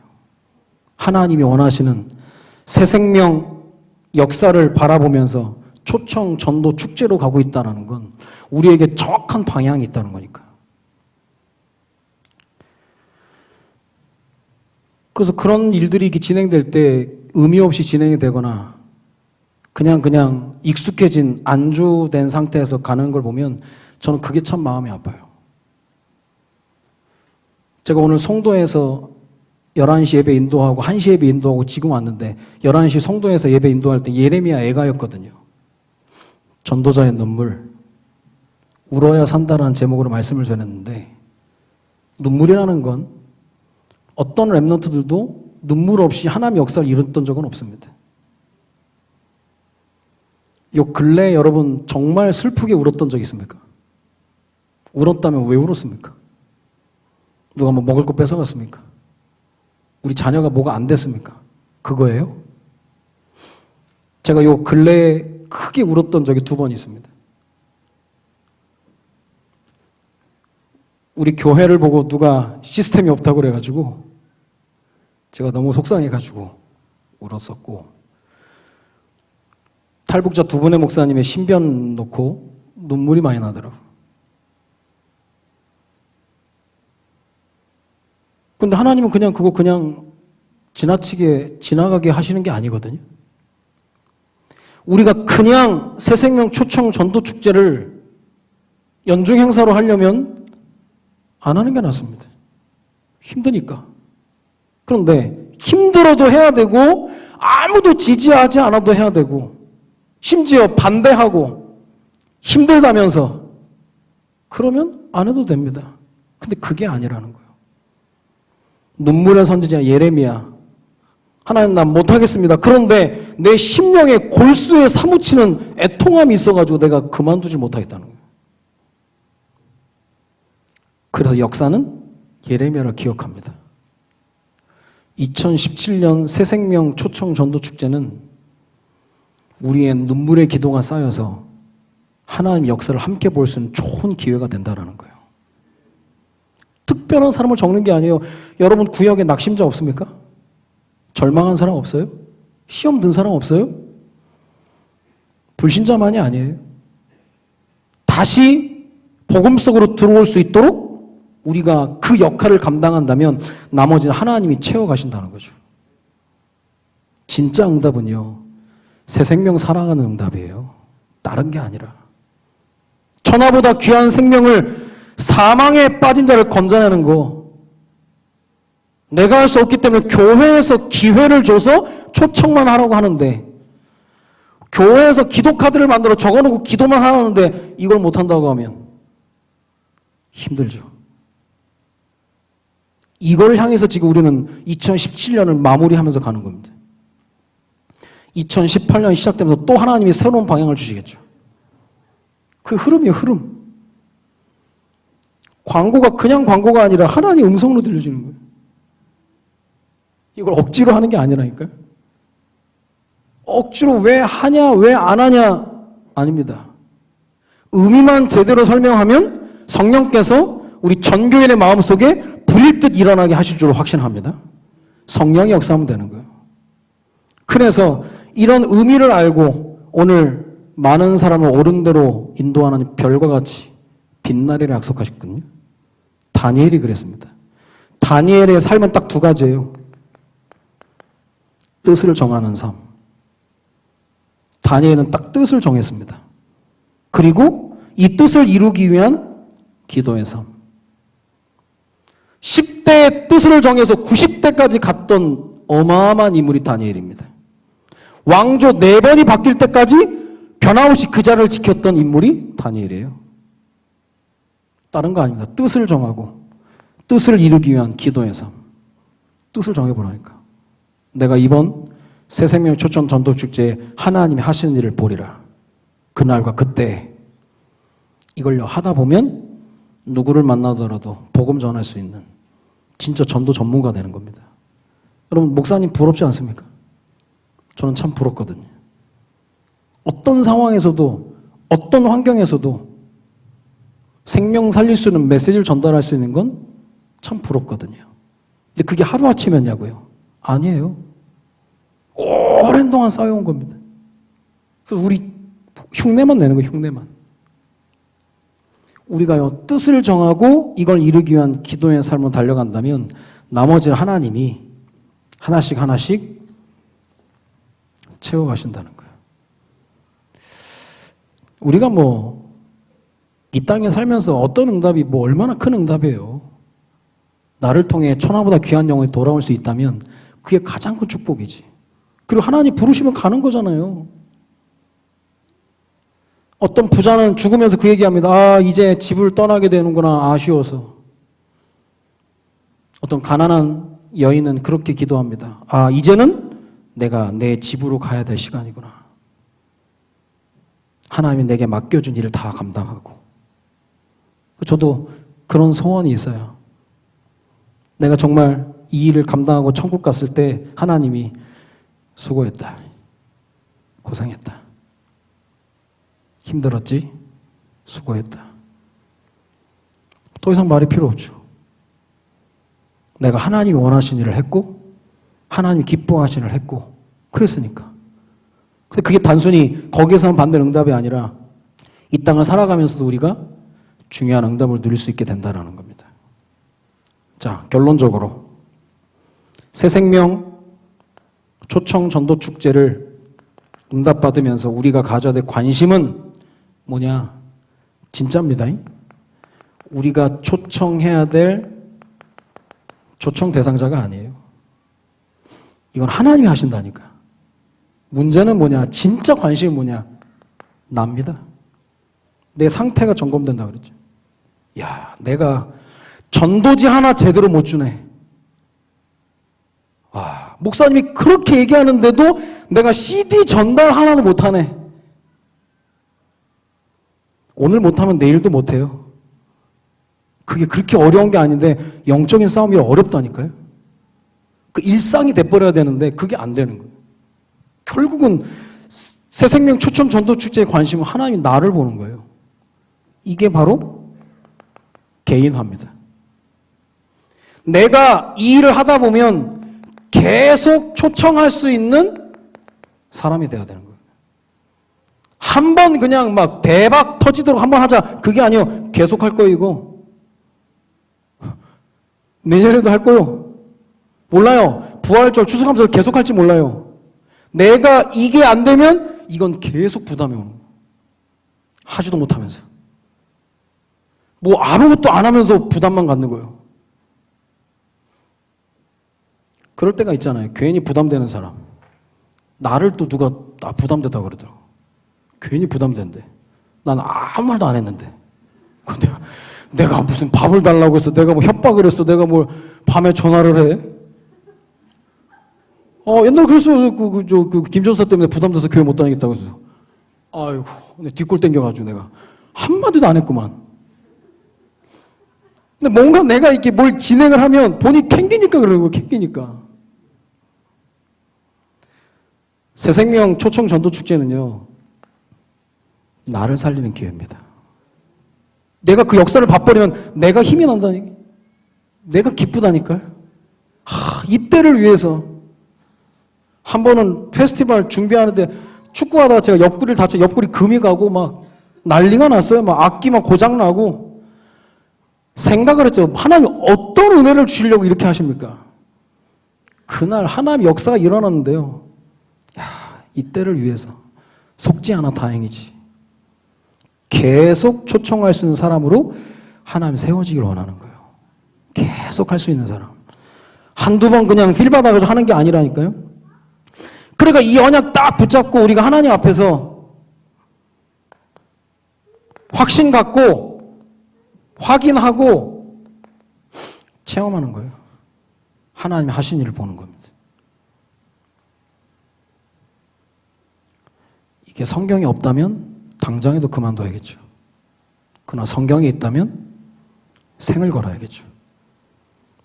하나님이 원하시는 새 생명 역사를 바라보면서 초청 전도 축제로 가고 있다는 건 우리에게 정확한 방향이 있다는 거니까요. 그래서 그런 일들이 진행될 때 의미 없이 진행이 되거나 그냥 익숙해진 안주된 상태에서 가는 걸 보면 저는 그게 참 마음이 아파요. 제가 오늘 송도에서 11시 예배 인도하고 1시 예배 인도하고 지금 왔는데 11시 송도에서 예배 인도할 때 예레미야 애가였거든요. 전도자의 눈물, 울어야 산다라는 제목으로 말씀을 전했는데 눈물이라는 건 어떤 랩런트들도 눈물 없이 하나님의 역사를 이뤘던 적은 없습니다. 요 근래에 여러분 정말 슬프게 울었던 적 있습니까? 울었다면 왜 울었습니까? 누가 뭐 먹을 거 뺏어갔습니까? 우리 자녀가 뭐가 안 됐습니까? 그거예요? 제가 요 근래에 크게 울었던 적이 2번 있습니다. 우리 교회를 보고 누가 시스템이 없다고 그래가지고 제가 너무 속상해가지고 울었었고, 탈북자 2분의 목사님의 신변 놓고 눈물이 많이 나더라고요. 근데 하나님은 그냥 그거 그냥 지나치게 지나가게 하시는 게 아니거든요. 우리가 그냥 새생명 초청 전도 축제를 연중 행사로 하려면 안 하는 게 낫습니다. 힘드니까. 그런데 힘들어도 해야 되고 아무도 지지하지 않아도 해야 되고 심지어 반대하고 힘들다면서 그러면 안 해도 됩니다. 근데 그게 아니라는 거예요. 눈물의 선지자 예레미야, 하나님 난 못하겠습니다. 그런데 내 심령의 골수에 사무치는 애통함이 있어가지고 내가 그만두지 못하겠다는 거예요. 그래서 역사는 예레미야를 기억합니다. 2017년 새생명 초청 전도 축제는 우리의 눈물의 기도가 쌓여서 하나님의 역사를 함께 볼 수 있는 좋은 기회가 된다는 거예요. 특별한 사람을 적는 게 아니에요. 여러분 구역에 낙심자 없습니까? 절망한 사람 없어요? 시험 든 사람 없어요? 불신자만이 아니에요. 다시 복음 속으로 들어올 수 있도록 우리가 그 역할을 감당한다면 나머지는 하나님이 채워가신다는 거죠. 진짜 응답은요, 새 생명 사랑하는 응답이에요. 다른 게 아니라. 천하보다 귀한 생명을 사망에 빠진 자를 건져내는 거, 내가 할 수 없기 때문에 교회에서 기회를 줘서 초청만 하라고 하는데, 교회에서 기도 카드를 만들어 적어놓고 기도만 하라는데 이걸 못한다고 하면 힘들죠. 이걸 향해서 지금 우리는 2017년을 마무리하면서 가는 겁니다. 2018년 시작되면서 또 하나님이 새로운 방향을 주시겠죠. 그 흐름이에요, 흐름. 광고가 그냥 광고가 아니라 하나님의 음성으로 들려지는 거예요. 이걸 억지로 하는 게 아니라니까요. 억지로 왜 하냐, 왜 안 하냐, 아닙니다. 의미만 제대로 설명하면 성령께서 우리 전교인의 마음속에 불일 듯 일어나게 하실 줄 확신합니다. 성령이 역사하면 되는 거예요. 그래서 이런 의미를 알고 오늘 많은 사람을 옳은 대로 인도하는 별과 같이 빛나리를 약속하셨거든요. 다니엘이 그랬습니다. 다니엘의 삶은 딱 2가지예요. 뜻을 정하는 삶. 다니엘은 딱 뜻을 정했습니다. 그리고 이 뜻을 이루기 위한 기도의 삶. 10대의 뜻을 정해서 90대까지 갔던 어마어마한 인물이 다니엘입니다. 왕조 4번이 바뀔 때까지 변함없이 그 자리를 지켰던 인물이 다니엘이에요. 다른 거 아닙니다. 뜻을 정하고 뜻을 이루기 위한 기도의 삶. 뜻을 정해보라니까. 내가 이번 새생명 초청 전도축제에 하나님이 하시는 일을 보리라. 그날과 그때 이걸 하다 보면 누구를 만나더라도 복음 전할 수 있는 진짜 전도 전문가 되는 겁니다. 여러분 목사님 부럽지 않습니까? 저는 참 부럽거든요. 어떤 상황에서도 어떤 환경에서도 생명 살릴 수 있는 메시지를 전달할 수 있는 건 참 부럽거든요. 근데 그게 하루아침이었냐고요? 아니에요. 오랜 동안 쌓여온 겁니다. 그래서 우리 흉내만 내는 거예요, 흉내만. 우리가요, 뜻을 정하고 이걸 이루기 위한 기도의 삶으로 달려간다면 나머지는 하나님이 하나씩 하나씩 채워가신다는 거예요. 우리가 뭐 이 땅에 살면서 어떤 응답이 뭐 얼마나 큰 응답이에요. 나를 통해 천하보다 귀한 영혼이 돌아올 수 있다면 그게 가장 큰 축복이지. 그리고 하나님 부르시면 가는 거잖아요. 어떤 부자는 죽으면서 그 얘기합니다. 아, 이제 집을 떠나게 되는구나. 아쉬워서. 어떤 가난한 여인은 그렇게 기도합니다. 아, 이제는 내가 내 집으로 가야 될 시간이구나. 하나님이 내게 맡겨준 일을 다 감당하고. 저도 그런 소원이 있어요. 내가 정말 이 일을 감당하고 천국 갔을 때 하나님이 수고했다. 고생했다. 힘들었지? 수고했다. 더 이상 말이 필요 없죠. 내가 하나님이 원하신 일을 했고 하나님이 기뻐하신 일을 했고 그랬으니까. 근데 그게 단순히 거기에서만 받는 응답이 아니라 이 땅을 살아가면서도 우리가 중요한 응답을 누릴 수 있게 된다는 겁니다. 자, 결론적으로 새생명 초청 전도 축제를 응답받으면서 우리가 가져야 될 관심은 뭐냐? 진짜입니다. 우리가 초청해야 될 초청 대상자가 아니에요. 이건 하나님이 하신다니까. 문제는 뭐냐? 진짜 관심이 뭐냐? 납니다. 내 상태가 점검된다 그랬죠. 야, 내가 전도지 하나 제대로 못 주네. 와, 목사님이 그렇게 얘기하는데도 내가 CD 전달 하나도 못하네. 오늘 못하면 내일도 못해요. 그게 그렇게 어려운 게 아닌데 영적인 싸움이 어렵다니까요. 그 일상이 돼버려야 되는데 그게 안 되는 거예요. 결국은 새생명 초청 전도 축제의 관심은 하나님이 나를 보는 거예요. 이게 바로 개인화입니다. 내가 이 일을 하다 보면 계속 초청할 수 있는 사람이 돼야 되는 거예요. 한 번 그냥 막 대박 터지도록 한 번 하자. 그게 아니요. 계속 할 거예요, 이거. 내년에도 할 거요. 몰라요. 부활절, 추수감사절 계속 할지 몰라요. 내가 이게 안 되면 이건 계속 부담이 오는 거예요. 하지도 못하면서. 뭐 아무것도 안 하면서 부담만 갖는 거예요. 그럴 때가 있잖아요. 괜히 부담되는 사람. 나를 또 누가 나 부담되다고 그러더라고. 괜히 부담된대. 난 아무 말도 안 했는데. 근데 내가 무슨 밥을 달라고 해서 내가 뭐 협박을 했어. 내가 뭐 밤에 전화를 해. 옛날에 그랬어요. 그 김전사 때문에 부담돼서 교회 못 다니겠다고 해서. 아이고, 뒷골 땡겨가지고 내가 한마디도 안 했구만. 근데 뭔가 내가 이렇게 뭘 진행을 하면 본인이 캥기니까 그러는 거예요. 캥기니까. 새생명 초청 전도 축제는요. 나를 살리는 기회입니다. 내가 그 역사를 봐버리면 내가 힘이 난다니까. 내가 기쁘다니까요. 이때를 위해서 한 번은 페스티벌 준비하는데 축구하다가 제가 옆구리를 다쳐 옆구리 금이 가고 막 난리가 났어요. 막 악기 막 고장 나고 생각을 했죠. 하나님 어떤 은혜를 주시려고 이렇게 하십니까? 그날 하나님 역사가 일어났는데요. 야, 이때를 위해서 속지 않아 다행이지. 계속 초청할 수 있는 사람으로 하나님 세워지길 원하는 거예요. 계속 할 수 있는 사람. 한두 번 그냥 필 받아가지고 하는 게 아니라니까요. 그러니까 이 언약 딱 붙잡고 우리가 하나님 앞에서 확신 갖고 확인하고 체험하는 거예요. 하나님이 하신 일을 보는 겁니다. 이게 성경이 없다면 당장에도 그만둬야겠죠. 그러나 성경이 있다면 생을 걸어야겠죠.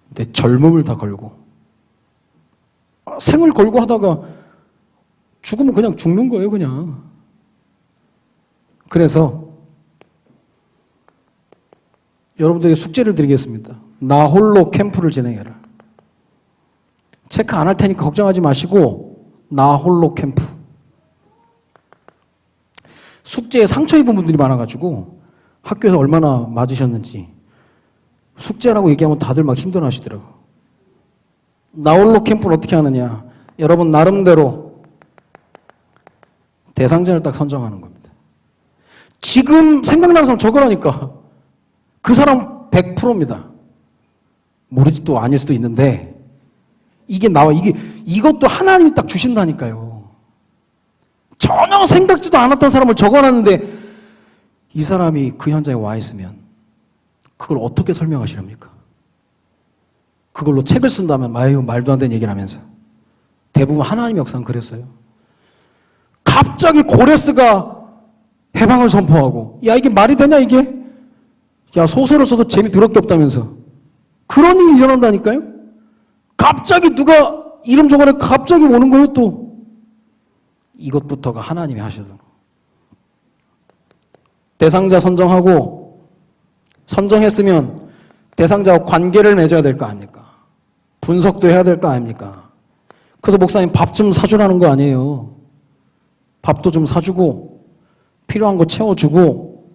근데 젊음을 다 걸고 생을 걸고 하다가 죽으면 그냥 죽는 거예요, 그냥. 그래서 여러분들에게 숙제를 드리겠습니다. 나 홀로 캠프를 진행해라. 체크 안 할 테니까 걱정하지 마시고 나 홀로 캠프. 숙제에 상처 입은 분들이 많아가지고 학교에서 얼마나 맞으셨는지 숙제라고 얘기하면 다들 막 힘들어하시더라고요. 나 홀로 캠프를 어떻게 하느냐. 여러분 나름대로 대상자를 딱 선정하는 겁니다. 지금 생각나는 사람 적으라니까. 그 사람 100%입니다. 모르지 또 아닐 수도 있는데 이게 나와. 이것도 하나님이 딱 주신다니까요. 전혀 생각지도 않았던 사람을 적어놨는데 이 사람이 그 현장에 와 있으면 그걸 어떻게 설명하시렵니까? 그걸로 책을 쓴다면 아유 말도 안 되는 얘기를 하면서 대부분 하나님의 역사는 그랬어요. 갑자기 고레스가 해방을 선포하고 야 이게 말이 되냐 이게? 야 소설을 써도 재미 더럽게 없다면서 그런 일이 일어난다니까요? 갑자기 누가 이름 적어내 갑자기 오는 거예요 또. 이것부터가 하나님이 하셔서 대상자 선정하고 선정했으면 대상자와 관계를 맺어야 될 거 아닙니까? 분석도 해야 될 거 아닙니까? 그래서 목사님 밥 좀 사주라는 거 아니에요. 밥도 좀 사주고 필요한 거 채워주고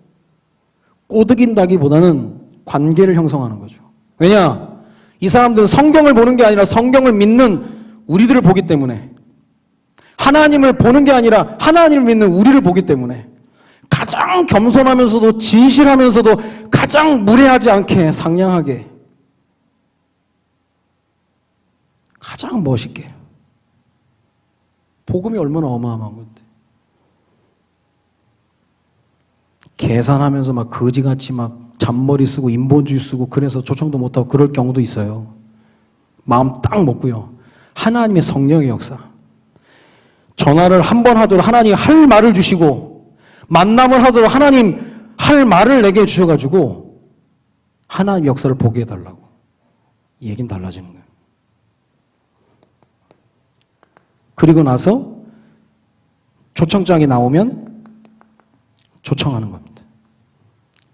꼬드긴다기보다는 관계를 형성하는 거죠. 왜냐? 이 사람들은 성경을 보는 게 아니라 성경을 믿는 우리들을 보기 때문에 하나님을 보는 게 아니라 하나님을 믿는 우리를 보기 때문에 가장 겸손하면서도 진실하면서도 가장 무례하지 않게 상냥하게 가장 멋있게 복음이 얼마나 어마어마한 건데 계산하면서 막 거지같이 막 잔머리 쓰고 인본주의 쓰고 그래서 초청도 못하고 그럴 경우도 있어요. 마음 딱 먹고요. 하나님의 성령의 역사. 전화를 한 번 하도록 하나님 할 말을 주시고 만남을 하도록 하나님 할 말을 내게 주셔가지고 하나님의 역사를 보게 해달라고. 이 얘기는 달라지는 거예요. 그리고 나서 초청장이 나오면 초청하는 겁니다.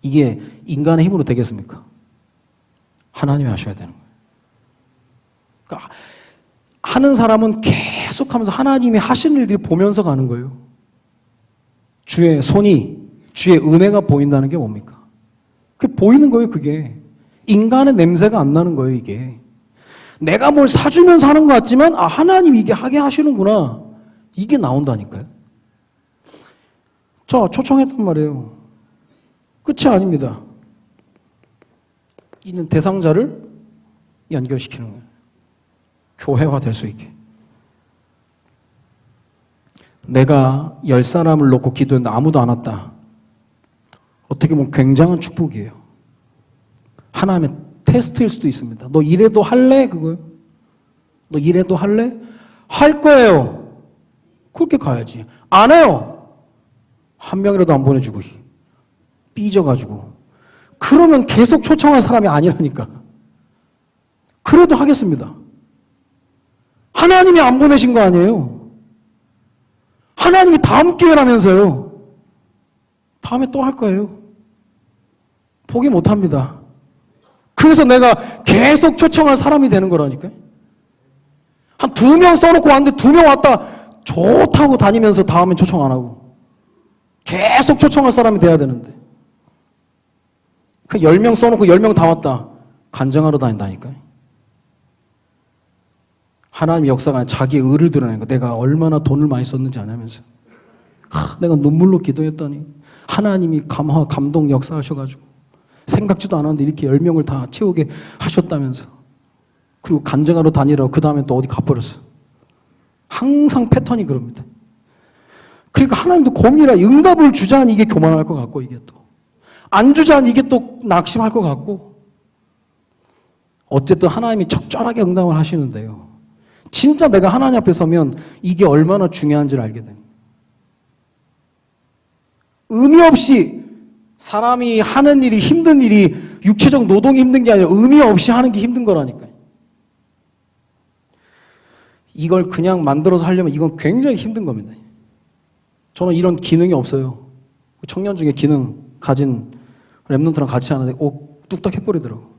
이게 인간의 힘으로 되겠습니까? 하나님이 하셔야 되는 거예요. 그러니까 하는 사람은 계속하면서 하나님이 하신 일들이 보면서 가는 거예요. 주의 손이, 주의 은혜가 보인다는 게 뭡니까? 그게 보이는 거예요, 그게. 인간의 냄새가 안 나는 거예요, 이게. 내가 뭘 사주면서 하는 것 같지만, 아, 하나님이 이게 하게 하시는구나. 이게 나온다니까요. 자, 초청했단 말이에요. 끝이 아닙니다. 이는 대상자를 연결시키는 거예요. 교회화 될 수 있게. 내가 10사람을 놓고 기도했는데 아무도 안 왔다. 어떻게 보면 굉장한 축복이에요. 하나님의 테스트일 수도 있습니다. 너 이래도 할래? 그거요. 너 이래도 할래? 할 거예요. 그렇게 가야지. 안 해요. 한 명이라도 안 보내주고 삐져가지고. 그러면 계속 초청할 사람이 아니라니까. 그래도 하겠습니다. 하나님이 안 보내신 거 아니에요. 하나님이 다음 기회라면서요. 다음에 또 할 거예요. 포기 못 합니다. 그래서 내가 계속 초청할 사람이 되는 거라니까요. 한 2명 써놓고 왔는데 2명 왔다 좋다고 다니면서 다음엔 초청 안 하고 계속 초청할 사람이 돼야 되는데 그 10명 써놓고 10명 다 왔다 간증하러 다닌다니까요. 하나님의 역사가 아니라 자기의 의를 드러내는 거. 내가 얼마나 돈을 많이 썼는지 아냐면서 내가 눈물로 기도했더니 하나님이 감동 역사하셔가지고 생각지도 않았는데 이렇게 10명을 다 채우게 하셨다면서 그리고 간증하러 다니라고 그 다음에 또 어디 가버렸어. 항상 패턴이 그럽니다. 그러니까 하나님도 고민이라 응답을 주자니 이게 교만할 것 같고 이게 또 안 주자니 이게 또 낙심할 것 같고 어쨌든 하나님이 적절하게 응답을 하시는데요. 진짜 내가 하나님 앞에 서면 이게 얼마나 중요한지를 알게 됩니다. 의미 없이 사람이 하는 일이 힘든 일이 육체적 노동이 힘든 게 아니라 의미 없이 하는 게 힘든 거라니까요. 이걸 그냥 만들어서 하려면 이건 굉장히 힘든 겁니다. 저는 이런 기능이 없어요. 청년 중에 기능 가진 랩런트랑 같이 하는데 뚝딱 해버리더라고.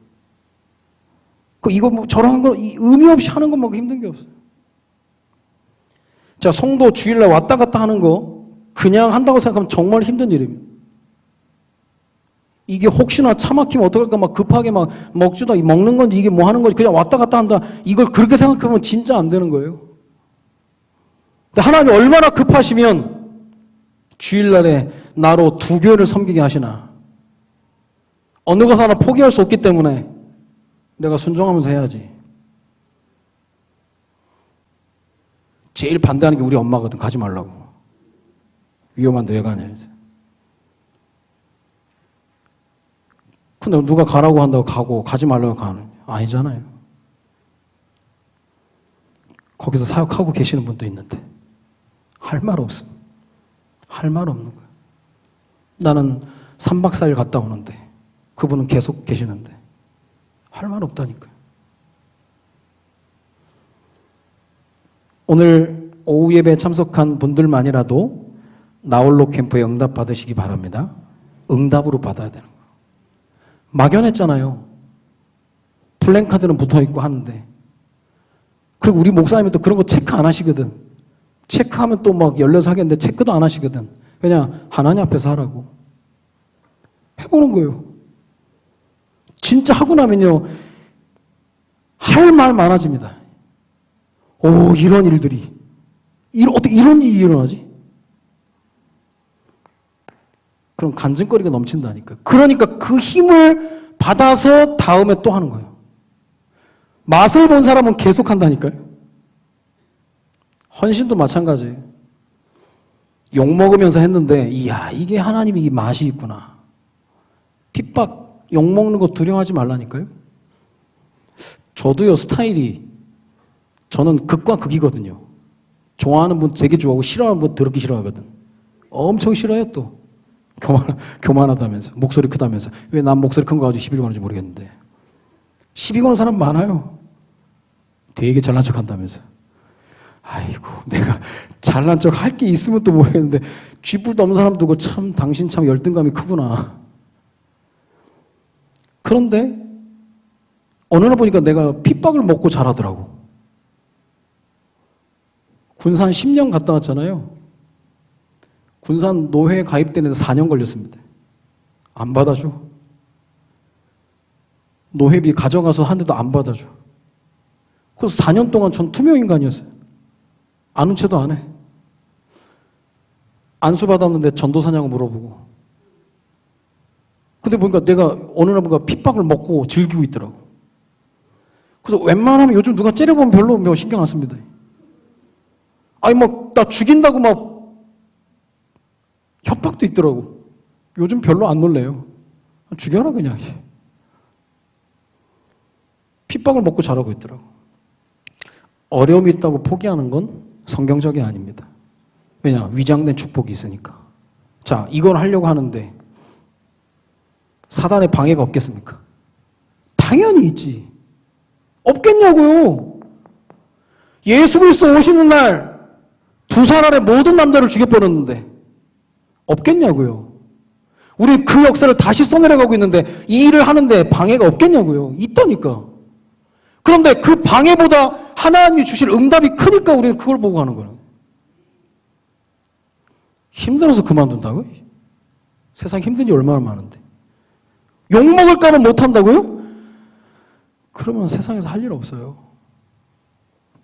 이거 뭐 저런 거 의미 없이 하는 것만큼 힘든 게 없어요. 자, 성도 주일날 왔다 갔다 하는 거 그냥 한다고 생각하면 정말 힘든 일입니다. 이게 혹시나 차 막히면 어떡할까 막 급하게 막 먹주다 먹는 건지 이게 뭐 하는 건지 그냥 왔다 갔다 한다. 이걸 그렇게 생각하면 진짜 안 되는 거예요. 근데 하나님이 얼마나 급하시면 주일날에 나로 두 교회를 섬기게 하시나? 어느 것 하나 포기할 수 없기 때문에 내가 순종하면서 해야지. 제일 반대하는 게 우리 엄마거든. 가지 말라고. 위험한데 왜 가냐. 근데 누가 가라고 한다고 가고 가지 말라고 가는 아니잖아요. 거기서 사역하고 계시는 분도 있는데 할 말 없습니다. 할 말 없는 거예요. 나는 3박 4일 갔다 오는데 그분은 계속 계시는데 할 말 없다니까요. 오늘 오후 예배에 참석한 분들만이라도 나홀로 캠프에 응답 받으시기 바랍니다. 응답으로 받아야 되는 거예요. 막연했잖아요. 플랜카드는 붙어있고 하는데. 그리고 우리 목사님은 또 그런 거 체크 안 하시거든. 체크하면 또 막 열려서 하겠는데 체크도 안 하시거든. 그냥 하나님 앞에서 하라고. 해보는 거예요. 진짜 하고 나면요. 할 말 많아집니다. 오, 이런 일들이. 어떻게 이런 일이 일어나지? 그런 간증거리가 넘친다니까. 그러니까 그 힘을 받아서 다음에 또 하는 거예요. 맛을 본 사람은 계속 한다니까요. 헌신도 마찬가지예요. 욕 먹으면서 했는데, 이야, 이게 하나님이 이 맛이 있구나. 핍박, 욕 먹는 거 두려워하지 말라니까요. 저도요, 스타일이, 저는 극과 극이거든요. 좋아하는 분 되게 좋아하고, 싫어하는 분 더럽게 싫어하거든. 엄청 싫어요, 또. 교만하다면서, 목소리 크다면서. 왜 난 목소리 큰 거 가지고 시비 거는지 모르겠는데. 시비 거는 사람 많아요. 되게 잘난 척 한다면서. 아이고, 내가 잘난 척 할 게 있으면 또 모르겠는데, 쥐뿔도 없는 사람 두고 참, 당신 참 열등감이 크구나. 그런데, 어느 날 보니까 내가 핍박을 먹고 자라더라고. 군산 10년 갔다 왔잖아요. 군산 노회에 가입되는데 4년 걸렸습니다. 안 받아줘. 노회비 가져가서 하는데도 안 받아줘. 그래서 4년 동안 전 투명인간이었어요. 아는 체도 안 해. 안수 받았는데 전도사냐고 물어보고. 근데 보니까 내가 어느 날 보니까 핍박을 먹고 즐기고 있더라고. 그래서 웬만하면 요즘 누가 째려보면 별로 신경 안 씁니다. 아니 나 죽인다고 협박도 있더라고. 요즘 별로 안 놀래요. 죽여라 그냥. 핍박을 먹고 자라고 있더라고. 어려움이 있다고 포기하는 건 성경적이 아닙니다. 왜냐? 위장된 축복이 있으니까. 자, 이걸 하려고 하는데 사단의 방해가 없겠습니까? 당연히 있지. 없겠냐고요. 예수 그리스도 오시는 날 2살 아래 모든 남자를 죽여버렸는데 없겠냐고요. 우리 그 역사를 다시 써내려가고 있는데 이 일을 하는데 방해가 없겠냐고요. 있다니까. 그런데 그 방해보다 하나님이 주실 응답이 크니까 우리는 그걸 보고 하는 거예요. 힘들어서 그만둔다고요? 세상 힘든 일이 얼마나 많은데. 욕먹을까 봐 못한다고요? 그러면 세상에서 할 일 없어요.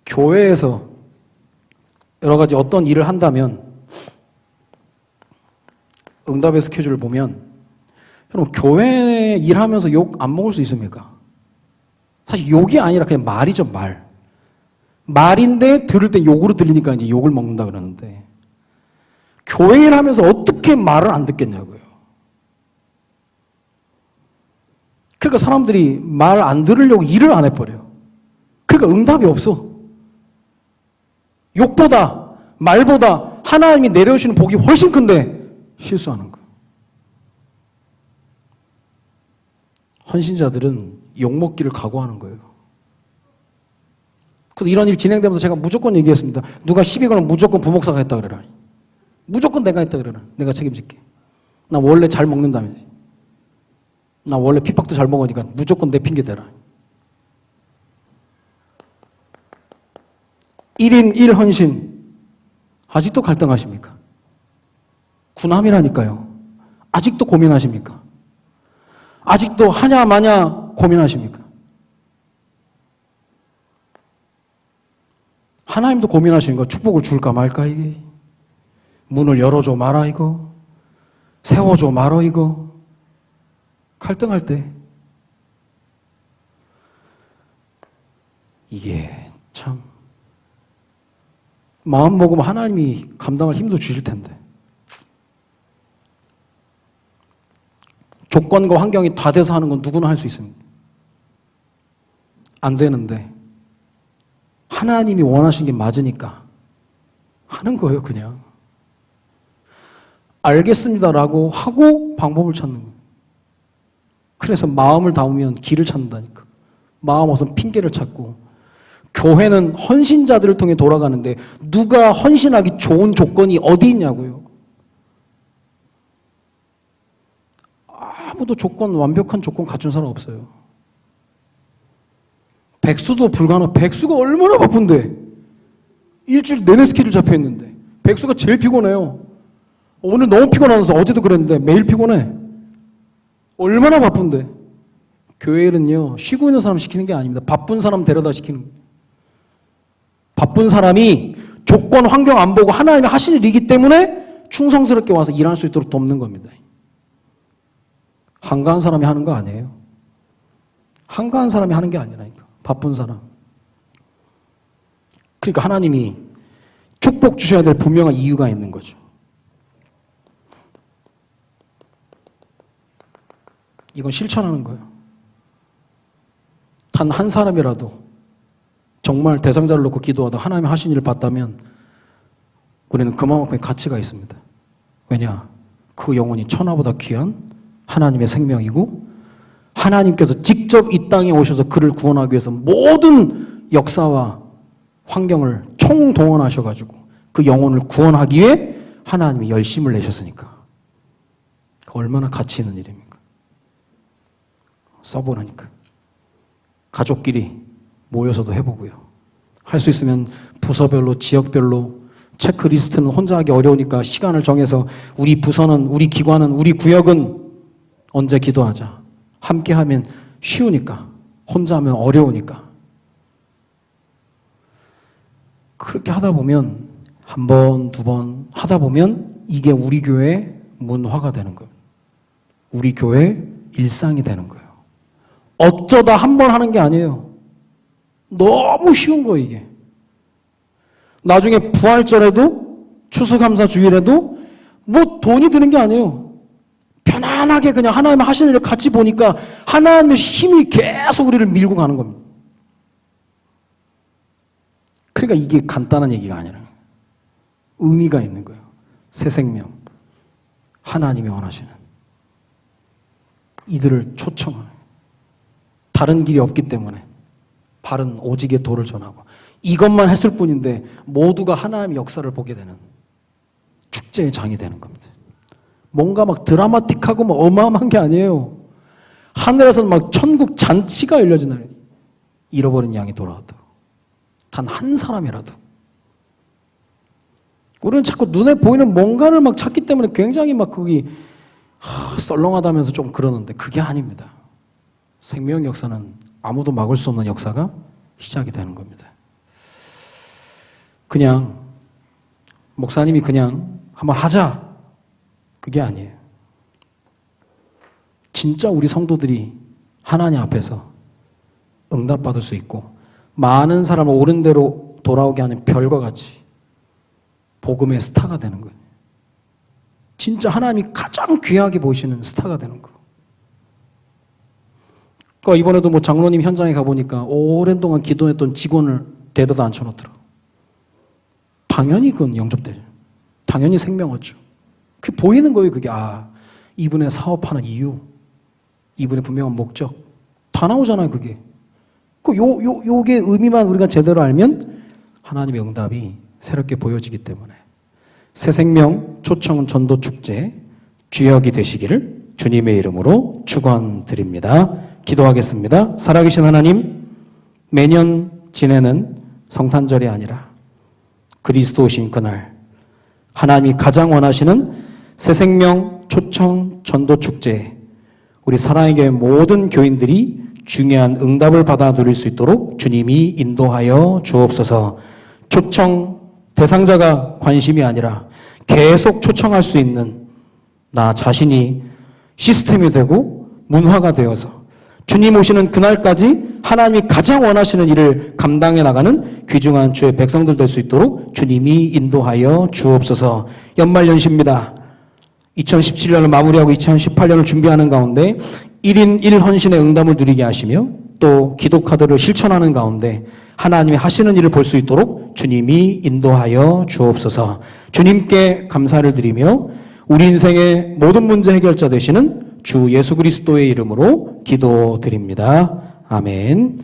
교회에서 여러 가지 어떤 일을 한다면 응답의 스케줄을 보면 여러분 교회 일하면서 욕 안 먹을 수 있습니까? 사실 욕이 아니라 그냥 말이죠, 말. 말인데 들을 때 욕으로 들리니까 이제 욕을 먹는다 그러는데 교회 일하면서 어떻게 말을 안 듣겠냐고요. 그러니까 사람들이 말 안 들으려고 일을 안 해버려요. 그러니까 응답이 없어. 욕보다 말보다 하나님이 내려오시는 복이 훨씬 큰데 실수하는 거예요. 헌신자들은 욕먹기를 각오하는 거예요. 그래서 이런 일 진행되면서 제가 무조건 얘기했습니다. 누가 시비 걸면 무조건 부목사가 했다 그래라. 무조건 내가 했다 그래라. 내가 책임질게. 나 원래 잘 먹는다면서. 나 원래 핍박도 잘 먹으니까 무조건 내 핑계 대라. 1인 1헌신 아직도 갈등하십니까? 군함이라니까요. 아직도 고민하십니까? 아직도 하냐 마냐 고민하십니까? 하나님도 고민하시는 거 축복을 줄까 말까 이게. 문을 열어줘 마라 이거. 세워줘 마라 이거. 갈등할 때 이게 참 마음 먹으면 하나님이 감당할 힘도 주실 텐데 조건과 환경이 다 돼서 하는 건 누구나 할 수 있습니다. 안 되는데 하나님이 원하신 게 맞으니까 하는 거예요. 그냥 알겠습니다라고 하고 방법을 찾는 거예요. 그래서 마음을 담으면 길을 찾는다니까. 마음 없으면 핑계를 찾고. 교회는 헌신자들을 통해 돌아가는데 누가 헌신하기 좋은 조건이 어디 있냐고요. 아무도 완벽한 조건 갖춘 사람 없어요. 백수도 불가능. 백수가 얼마나 바쁜데. 일주일 내내 스케줄 잡혀 있는데. 백수가 제일 피곤해요. 오늘 너무 피곤해서 어제도 그랬는데 매일 피곤해. 얼마나 바쁜데. 교회는요, 쉬고 있는 사람 시키는 게 아닙니다. 바쁜 사람 데려다 시키는 거예요. 바쁜 사람이 조건, 환경 안 보고 하나님이 하신 일이기 때문에 충성스럽게 와서 일할 수 있도록 돕는 겁니다. 한가한 사람이 하는 거 아니에요. 한가한 사람이 하는 게 아니라니까. 바쁜 사람. 그러니까 하나님이 축복 주셔야 될 분명한 이유가 있는 거죠. 이건 실천하는 거예요. 단 한 사람이라도 정말 대상자를 놓고 기도하다 하나님이 하신 일을 봤다면 우리는 그만큼의 가치가 있습니다. 왜냐? 그 영혼이 천하보다 귀한 하나님의 생명이고 하나님께서 직접 이 땅에 오셔서 그를 구원하기 위해서 모든 역사와 환경을 총동원하셔가지고 그 영혼을 구원하기 위해 하나님이 열심을 내셨으니까 얼마나 가치 있는 일입니까? 써보라니까. 가족끼리 모여서도 해보고요. 할 수 있으면 부서별로, 지역별로 체크리스트는 혼자 하기 어려우니까 시간을 정해서 우리 부서는, 우리 기관은, 우리 구역은 언제 기도하자. 함께 하면 쉬우니까. 혼자 하면 어려우니까. 그렇게 하다 보면 한 번, 두 번 하다 보면 이게 우리 교회의 문화가 되는 거예요. 우리 교회의 일상이 되는 거예요. 어쩌다 한 번 하는 게 아니에요. 너무 쉬운 거예요, 이게. 나중에 부활절에도 추수감사 주일에도 뭐 돈이 드는 게 아니에요. 편안하게 그냥 하나님 하시는 일을 같이 보니까 하나님의 힘이 계속 우리를 밀고 가는 겁니다. 그러니까 이게 간단한 얘기가 아니라 의미가 있는 거예요. 새 생명. 하나님이 원하시는. 이들을 초청하는. 다른 길이 없기 때문에 바른 오직의 도를 전하고 이것만 했을 뿐인데 모두가 하나님의 역사를 보게 되는 축제의 장이 되는 겁니다. 뭔가 막 드라마틱하고 막 어마어마한 게 아니에요. 하늘에서는 막 천국 잔치가 열려진 날 잃어버린 양이 돌아왔다고. 단 한 사람이라도. 우리는 자꾸 눈에 보이는 뭔가를 막 찾기 때문에 굉장히 막 거기 썰렁하다면서 좀 그러는데 그게 아닙니다. 생명 역사는 아무도 막을 수 없는 역사가 시작이 되는 겁니다. 그냥 목사님이 그냥 한번 하자 그게 아니에요. 진짜 우리 성도들이 하나님 앞에서 응답받을 수 있고 많은 사람을 옳은 대로 돌아오게 하는 별과 같이 복음의 스타가 되는 거예요. 진짜 하나님이 가장 귀하게 보시는 스타가 되는 거예요. 그러니까 이번에도 뭐 장로님 현장에 가보니까 오랜 동안 기도했던 직원을 데려다 앉혀놓더라고. 당연히 그건 영접되죠. 당연히 생명 얻죠. 그게 보이는 거예요. 그게 이분의 사업하는 이유, 이분의 분명한 목적 다 나오잖아요. 그게. 요게 의미만 우리가 제대로 알면 하나님의 응답이 새롭게 보여지기 때문에 새 생명 초청 전도 축제 주역이 되시기를 주님의 이름으로 축원드립니다. 기도하겠습니다. 살아계신 하나님, 매년 지내는 성탄절이 아니라 그리스도 오신 그날 하나님이 가장 원하시는 새 생명 초청 전도 축제에 우리 사랑의 교회 모든 교인들이 중요한 응답을 받아 누릴 수 있도록 주님이 인도하여 주옵소서. 초청 대상자가 관심이 아니라 계속 초청할 수 있는 나 자신이 시스템이 되고 문화가 되어서 주님 오시는 그날까지 하나님이 가장 원하시는 일을 감당해 나가는 귀중한 주의 백성들 될 수 있도록 주님이 인도하여 주옵소서. 연말연시입니다. 2017년을 마무리하고 2018년을 준비하는 가운데 1인 1헌신의 응답을 누리게 하시며 또 기도 카드를 실천하는 가운데 하나님이 하시는 일을 볼 수 있도록 주님이 인도하여 주옵소서. 주님께 감사를 드리며 우리 인생의 모든 문제 해결자 되시는 주 예수 그리스도의 이름으로 기도드립니다. 아멘.